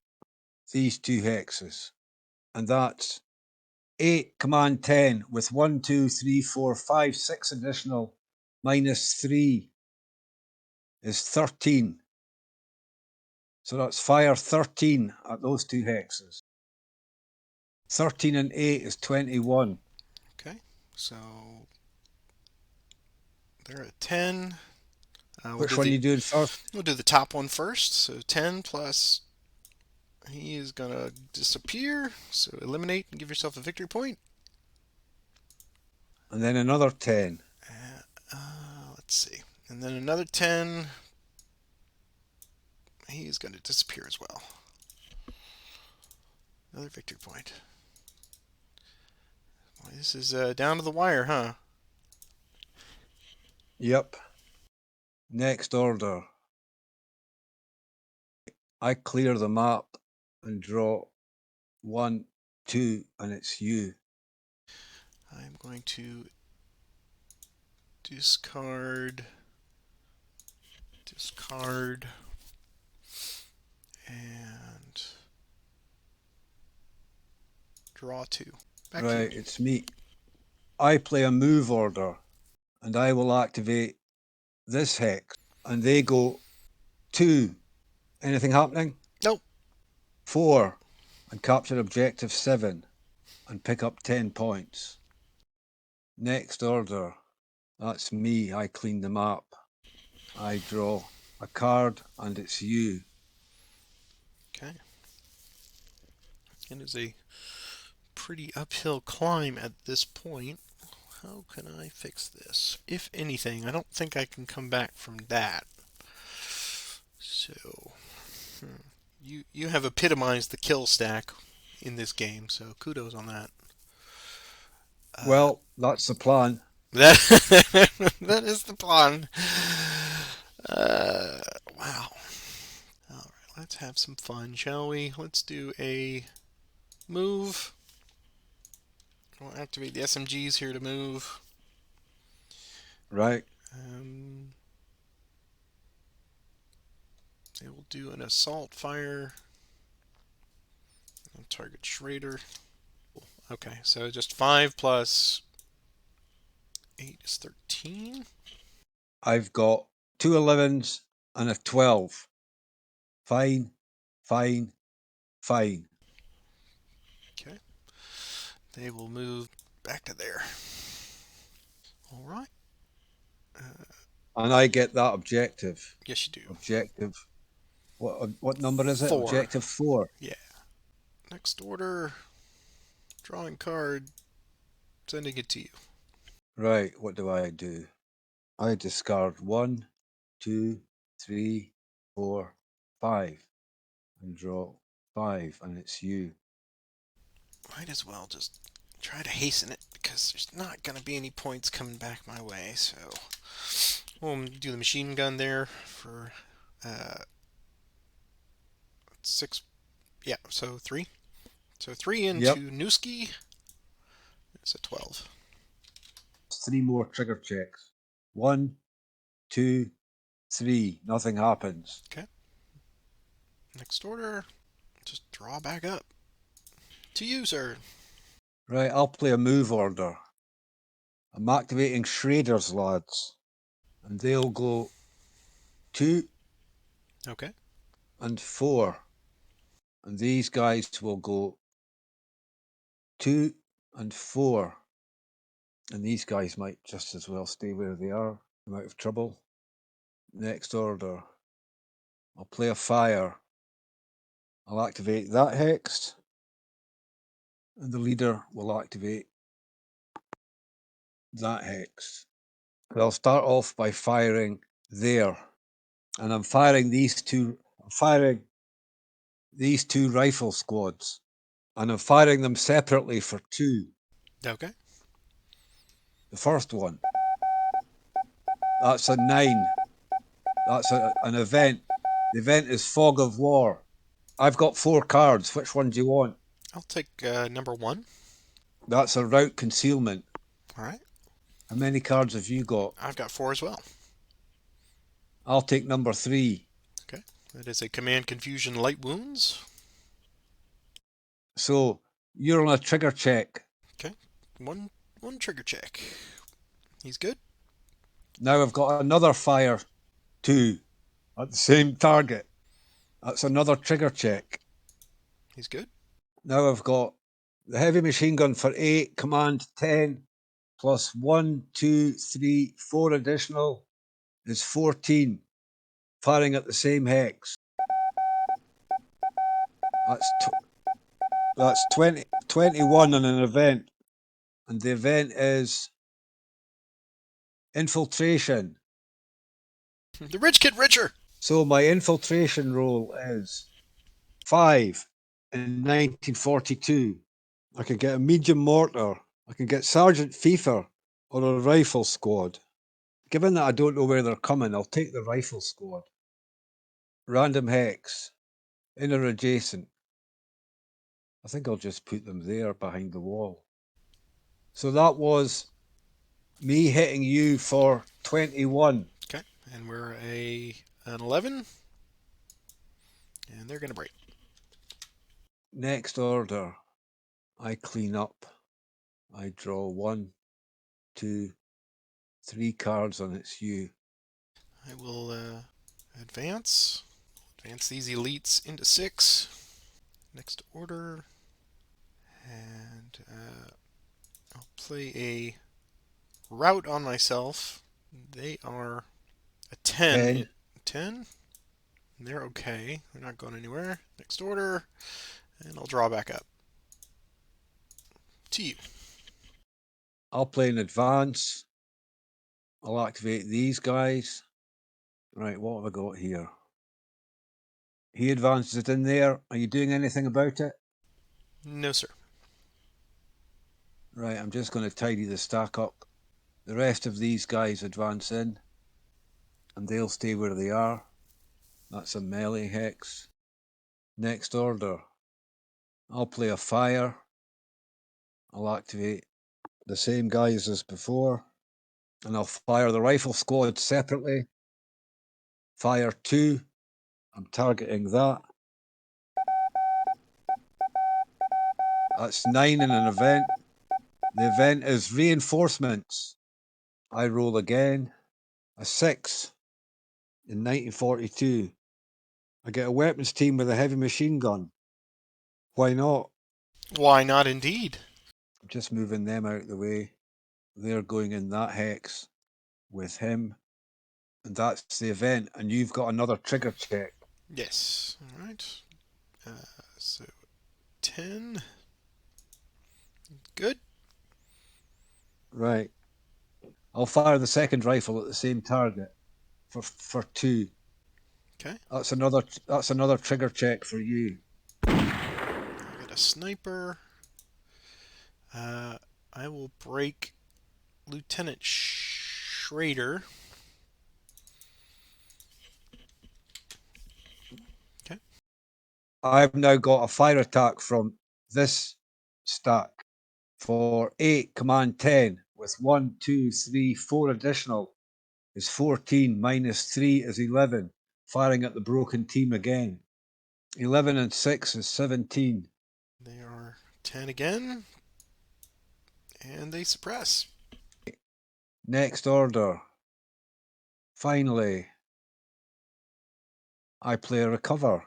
these 2 hexes. And that's 8 command 10 with 1, 2, 3, 4, 5, 6 additional minus 3 is 13. So that's fire 13 at those 2 hexes. 13 and 8 is 21. Okay. So they're at 10. Which one are you doing first? We'll do the top one first. So 10 plus he is gonna disappear. So eliminate and give yourself a victory point. And then another 10. Let's see. And then another 10. He's going to disappear as well. Another victory point. Boy, this is down to the wire, huh? Yep. Next order. I clear the map and draw 1, 2, and it's you. I'm going to discard, and draw 2. Back to you. Right, it's me. I play a move order, and I will activate this hex, and they go 2. Anything happening? Nope. 4, and capture objective 7, and pick up 10 points. Next order. That's me. I clean the map. I draw a card, and it's you. Okay. It is a pretty uphill climb at this point. How can I fix this? If anything, I don't think I can come back from that. So, you have epitomized the kill stack in this game, so kudos on that. Well, that's the plan. That that is the plan. Wow. All right, let's have some fun, shall we? Let's do a move. We'll activate the SMGs here to move. Right. They will do an assault fire. And target Schrader. Okay, so just 5 plus 8 is 13. I've got 2 11s and a 12. Fine, fine, fine. Okay. They will move back to there. All right. And I get that objective. Yes, you do. Objective. What number is it? 4. Objective 4. Yeah. Next order. Drawing card. Sending it to you. Right, what do? I discard 1, 2, 3, 4, 5, and draw 5, and it's you. Might as well just try to hasten it because there's not going to be any points coming back my way. So we'll do the machine gun there for 6. Yeah, so 3. So 3 into Yep. Newski. It's a 12. 3 more trigger checks. 1, 2, 3. Nothing happens. Okay. Next order. Just draw back up. To you, sir. Right, I'll play a move order. I'm activating Schrader's lads. And they'll go 2 Okay. and 4. And these guys will go 2 and 4. And these guys might just as well stay where they are. I'm out of trouble. Next order. I'll play a fire. I'll activate that hex. And the leader will activate that hex. I'll start off by firing there. And I'm firing these two rifle squads. And I'm firing them separately for 2. Okay. The first one, that's a 9. That's an event. The event is Fog of War. I've got 4 cards. Which one do you want? I'll take number 1. That's a route concealment. All right. How many cards have you got? I've got 4 as well. I'll take number 3. Okay. That is a command confusion light wounds. So you're on a trigger check. Okay. One trigger check. He's good. Now I've got another fire 2 at the same target. That's another trigger check. He's good. Now I've got the heavy machine gun for 8, command 10, plus 1, 2, 3, 4 additional is 14, firing at the same hex. That's 21 on an event. And the event is infiltration. The rich get richer. So my infiltration roll is 5 in 1942. I can get a medium mortar. I can get Sergeant FIFA or a rifle squad. Given that I don't know where they're coming, I'll take the rifle squad. Random hex. Inner adjacent. I think I'll just put them there behind the wall. So that was me hitting you for 21. Okay. And we're an 11. And they're going to break. Next order. I clean up. I draw 1, 2, 3 cards on its hue. I will advance. Advance these elites into 6. Next order. And I'll play a route on myself. They are a 10. 10? They're okay. They're not going anywhere. Next order. And I'll draw back up. To you. I'll play in advance. I'll activate these guys. Right, what have I got here? He advances it in there. Are you doing anything about it? No, sir. Right, I'm just going to tidy the stack up. The rest of these guys advance in, and they'll stay where they are. That's a melee hex. Next order. I'll play a fire. I'll activate the same guys as before, and I'll fire the rifle squad separately. Fire 2. I'm targeting that. That's 9 in an event. The event is reinforcements. I roll again. A 6 in 1942. I get a weapons team with a heavy machine gun. Why not? Why not, indeed? I'm just moving them out of the way. They're going in that hex with him. And that's the event. And you've got another trigger check. Yes. All right. So 10. Good. Right. I'll fire the second rifle at the same target for 2. Okay. That's another trigger check for you. I got a sniper. I will break Lieutenant Schrader. Okay. I've now got a fire attack from this stack for 8, command 10, with 1, 2, 3, 4 additional is 14, minus 3 is 11, firing at the broken team again. 11 and 6 is 17. They are 10 again. And they suppress. Next order. Finally, I play a recover.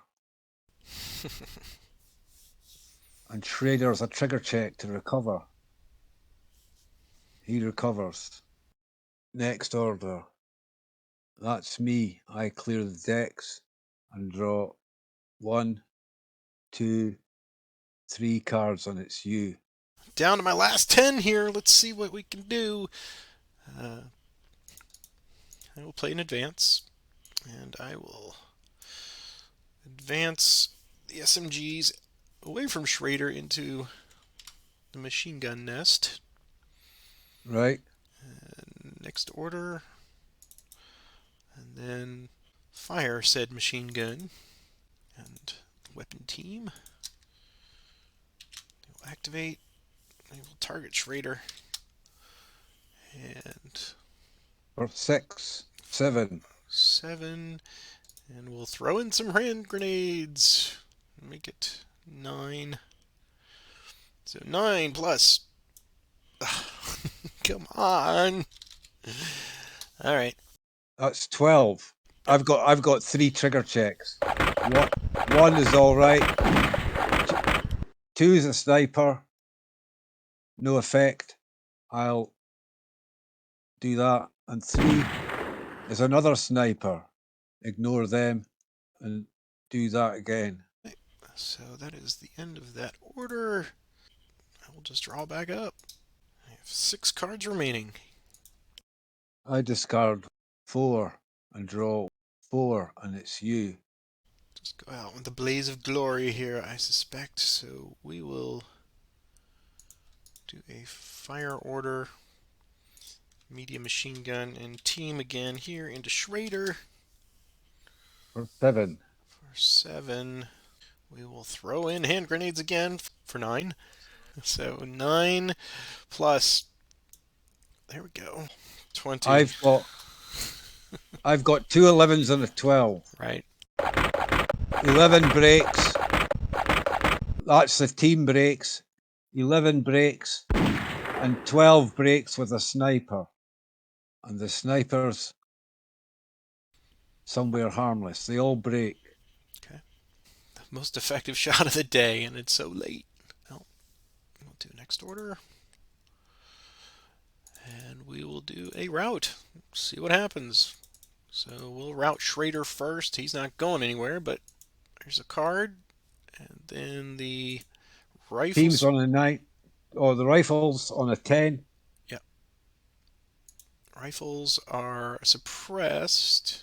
And Schrader's a trigger check to recover. He recovers. Next order. That's me. I clear the decks and draw 1, 2, 3 cards, and it's you. Down to my last 10 here. Let's see what we can do. I will play in advance, and I will advance the SMGs away from Schrader into the machine gun nest. Right. And next order, and then fire said machine gun and weapon team. They will activate. They will target Schrader. And For 6, 7. 7. And we'll throw in some hand grenades. Make it 9. So 9 plus. Come on. All right. That's 12. I've got 3 trigger checks. One is all right. 2 is a sniper. No effect. I'll do that. And 3 is another sniper. Ignore them and do that again. So that is the end of that order. I will just draw back up. I have 6 cards remaining. I discard 4 and draw 4, and it's you. Just go out with the blaze of glory here, I suspect. So we will do a fire order, medium machine gun, and team again here into Schrader. For 7. For 7. We will throw in hand grenades again for 9. So 9 plus. There we go. 20. I've got 2 11s and a 12. Right. 11 breaks. That's the team breaks. 11 breaks and 12 breaks with a sniper. And the sniper's somewhere harmless. They all break. Okay. The most effective shot of the day, and it's so late. Well, we'll do next order. And we will do a route. See what happens. So we'll route Schrader first. He's not going anywhere, but there's a card. And then the rifles. Teams on a 9. Or the rifles on a 10. Yeah. Rifles are suppressed.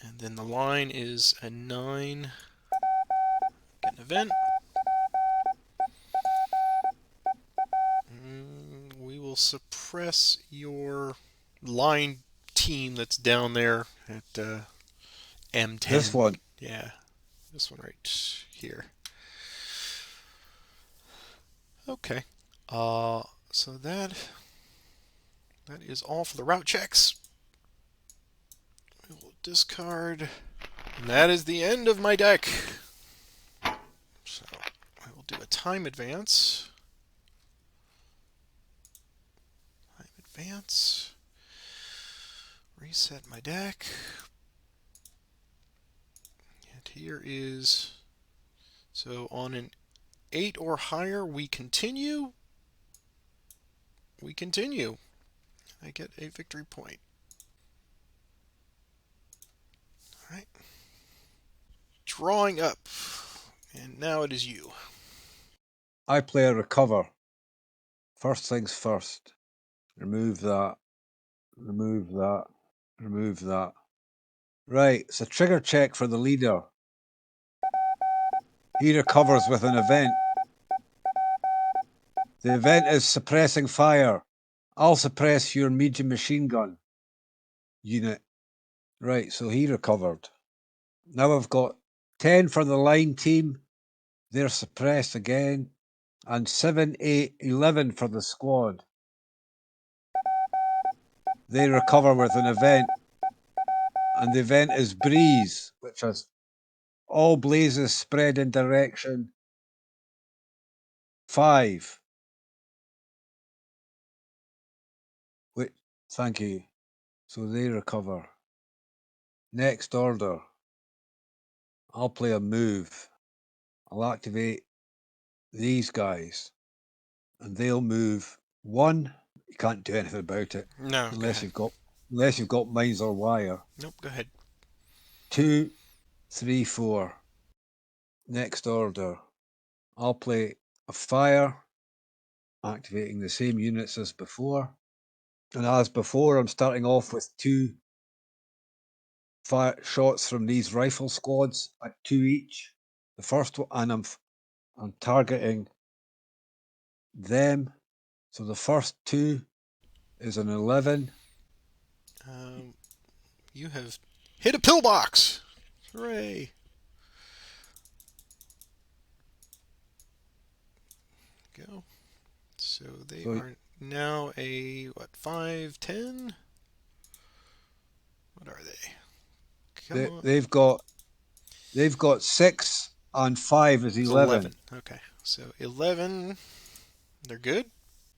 And then the line is a 9. Get an event. We will suppress your line team that's down there at M10. This one. Yeah, this one right here. Okay. So that is all for the route checks. We will discard. And that is the end of my deck. So I will do a time advance. Advance. Reset my deck. And here is, so on an 8 or higher, we continue. We continue. I get a victory point. All right. Drawing up. And now it is you. I play a recover. First things first. Remove that. Remove that. Remove that. Right, it's a trigger check for the leader. He recovers with an event. The event is suppressing fire. I'll suppress your medium machine gun unit. Right, so he recovered. Now I've got 10 for the line team. They're suppressed again. And 7, 8, 11 for the squad. They recover with an event. And the event is breeze, which has all blazes spread in direction 5. Wait, thank you. So they recover. Next order. I'll play a move. I'll activate these guys. And they'll move 1. You can't do anything about it No, go unless ahead. you've got mines or wire. Nope, go ahead. 2, 3, 4. Next order. I'll play a fire, activating the same units as before. And as before, I'm starting off with 2 fire shots from these rifle squads at 2 each. The first one, and I'm targeting them. So the first 2 is an 11. You have hit a pillbox. Hooray! Go. So they So are now a what? 5, 10? What are they? Come they, on. they've got 6 and 5 is It's 11. 11. Okay, so 11. They're good.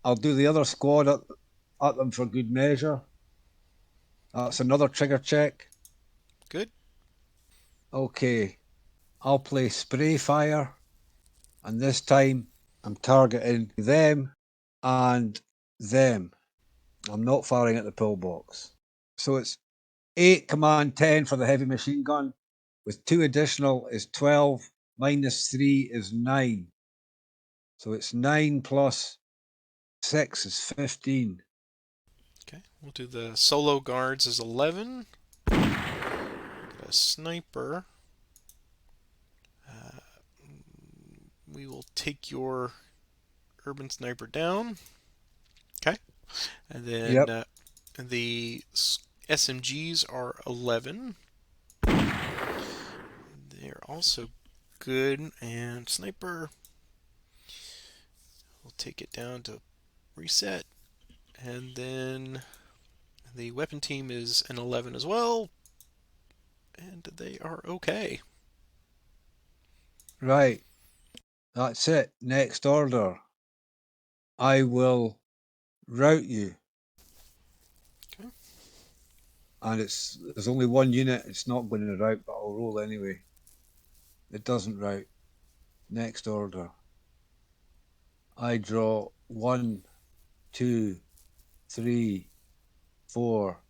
I'll do the other squad at them for good measure. Okay, That's another trigger check. good. Okay, I'll play spray fire, and this time I'm targeting them and them. I'm not firing at the pillbox. So it's 8 command 10 for the heavy machine gun, with 2 additional is 12, minus 3 is 9. So it's 9 plus 6 is 15. Okay, we'll do the solo guards as 11. Get a sniper. We will take your urban sniper down. Okay, and then Yep. the SMGs are 11. They're also good, and sniper. We'll take it down to reset, and then the weapon team is an 11 as well, and they are okay. Right. That's it. Next order. I will route you. Okay. And there's only 1 unit. It's not going to route, but I'll roll anyway. It doesn't route. Next order. I draw 1, 2, 3, 4,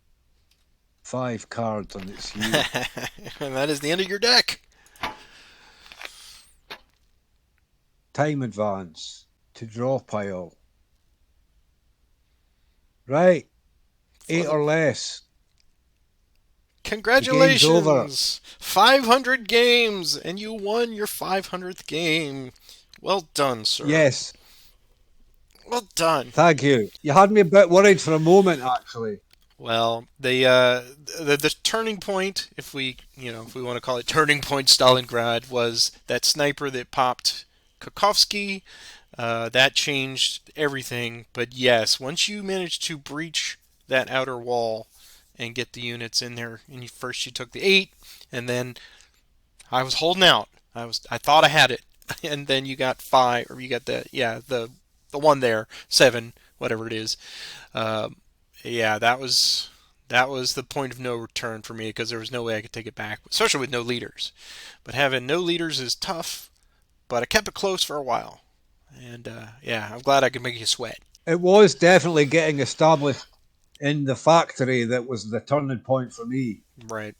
5 cards on its unit. And that is the end of your deck. Time advance to draw pile. Right. For 8 the or less. The game's over. Congratulations! 500 games, and you won your 500th game. Well done, sir. Yes. Well done. Thank you. You had me a bit worried for a moment, actually. Well, the turning point, if we want to call it turning point, Stalingrad was that sniper that popped Kakovsky. That changed everything. But yes, once you managed to breach that outer wall and get the units in there, and first you took the 8, and then I was holding out. I thought I had it, and then you got 5, or you got the one there, 7, whatever it is. Um, yeah, that was the point of no return for me because there was no way I could take it back, especially with no leaders. But having no leaders is tough. But I kept it close for a while, and yeah, I'm glad I could make you sweat. It was definitely getting established in the factory that was the turning point for me. Right.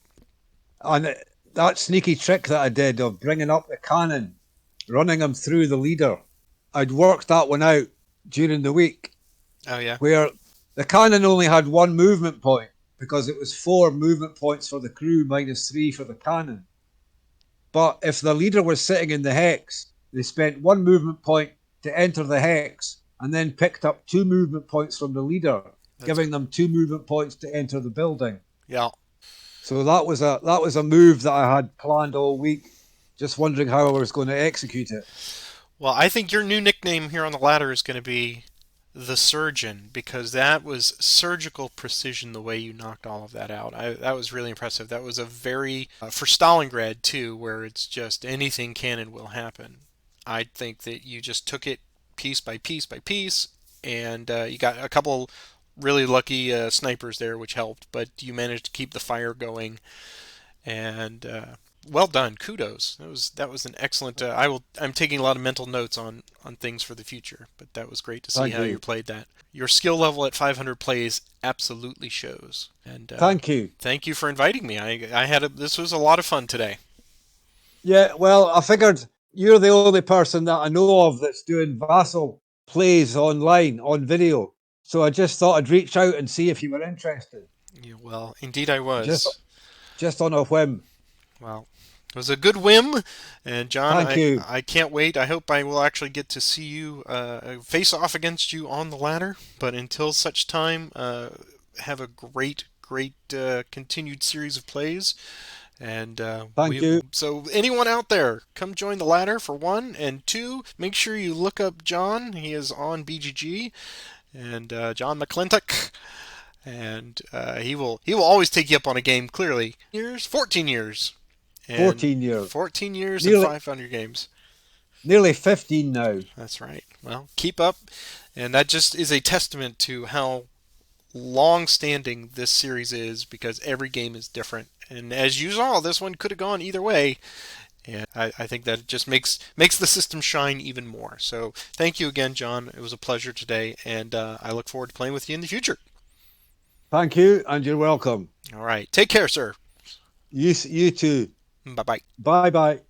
And that sneaky trick that I did of bringing up the cannon, running them through the leader, I'd worked that one out during the week, Oh yeah. where the cannon only had 1 movement point because it was 4 movement points for the crew minus 3 for the cannon. But if the leader was sitting in the hex, they spent 1 movement point to enter the hex and then picked up 2 movement points from the leader, That's giving them 2 movement points to enter the building. yeah. So that was a move that I had planned all week, just wondering how I was going to execute it. Well, I think your new nickname here on the ladder is going to be the surgeon because that was surgical precision the way you knocked all of that out. That was really impressive. That was a very for Stalingrad too, where it's just anything can and will happen. I think that you just took it piece by piece by piece, and you got a couple really lucky snipers there, which helped, but you managed to keep the fire going. And well done, kudos. That was an excellent. I'm taking a lot of mental notes on things for the future, but that was great to see Thank how you you. played that. Your skill level at 500 plays absolutely shows. And Thank you. thank you for inviting me. This was a lot of fun today. Yeah, well, I figured you're the only person that I know of that's doing vassal plays online on video. So I just thought I'd reach out and see if you were interested. Yeah, well, indeed I Just was. just on a whim. Well, it was a good whim, and John, Thank you. I can't wait. I hope I will actually get to see you face off against you on the ladder. But until such time, have a great continued series of plays. And Thank you. so anyone out there, come join the ladder for one, and two, make sure you look up John. He is on BGG, and John McLintock. And he will always take you up on a game. Clearly, 14 years, and 14 years. 14 years and Nearly 500 games. nearly 15 now. That's right. Well, keep up, and that just is a testament to how long-standing this series is because every game is different. And as you saw, this one could have gone either way, and I think that it just makes the system shine even more. So thank you again, John. It was a pleasure today, and I look forward to playing with you in the future. Thank you, and you're welcome. All right. Take care, sir. You too. Bye bye. Bye bye.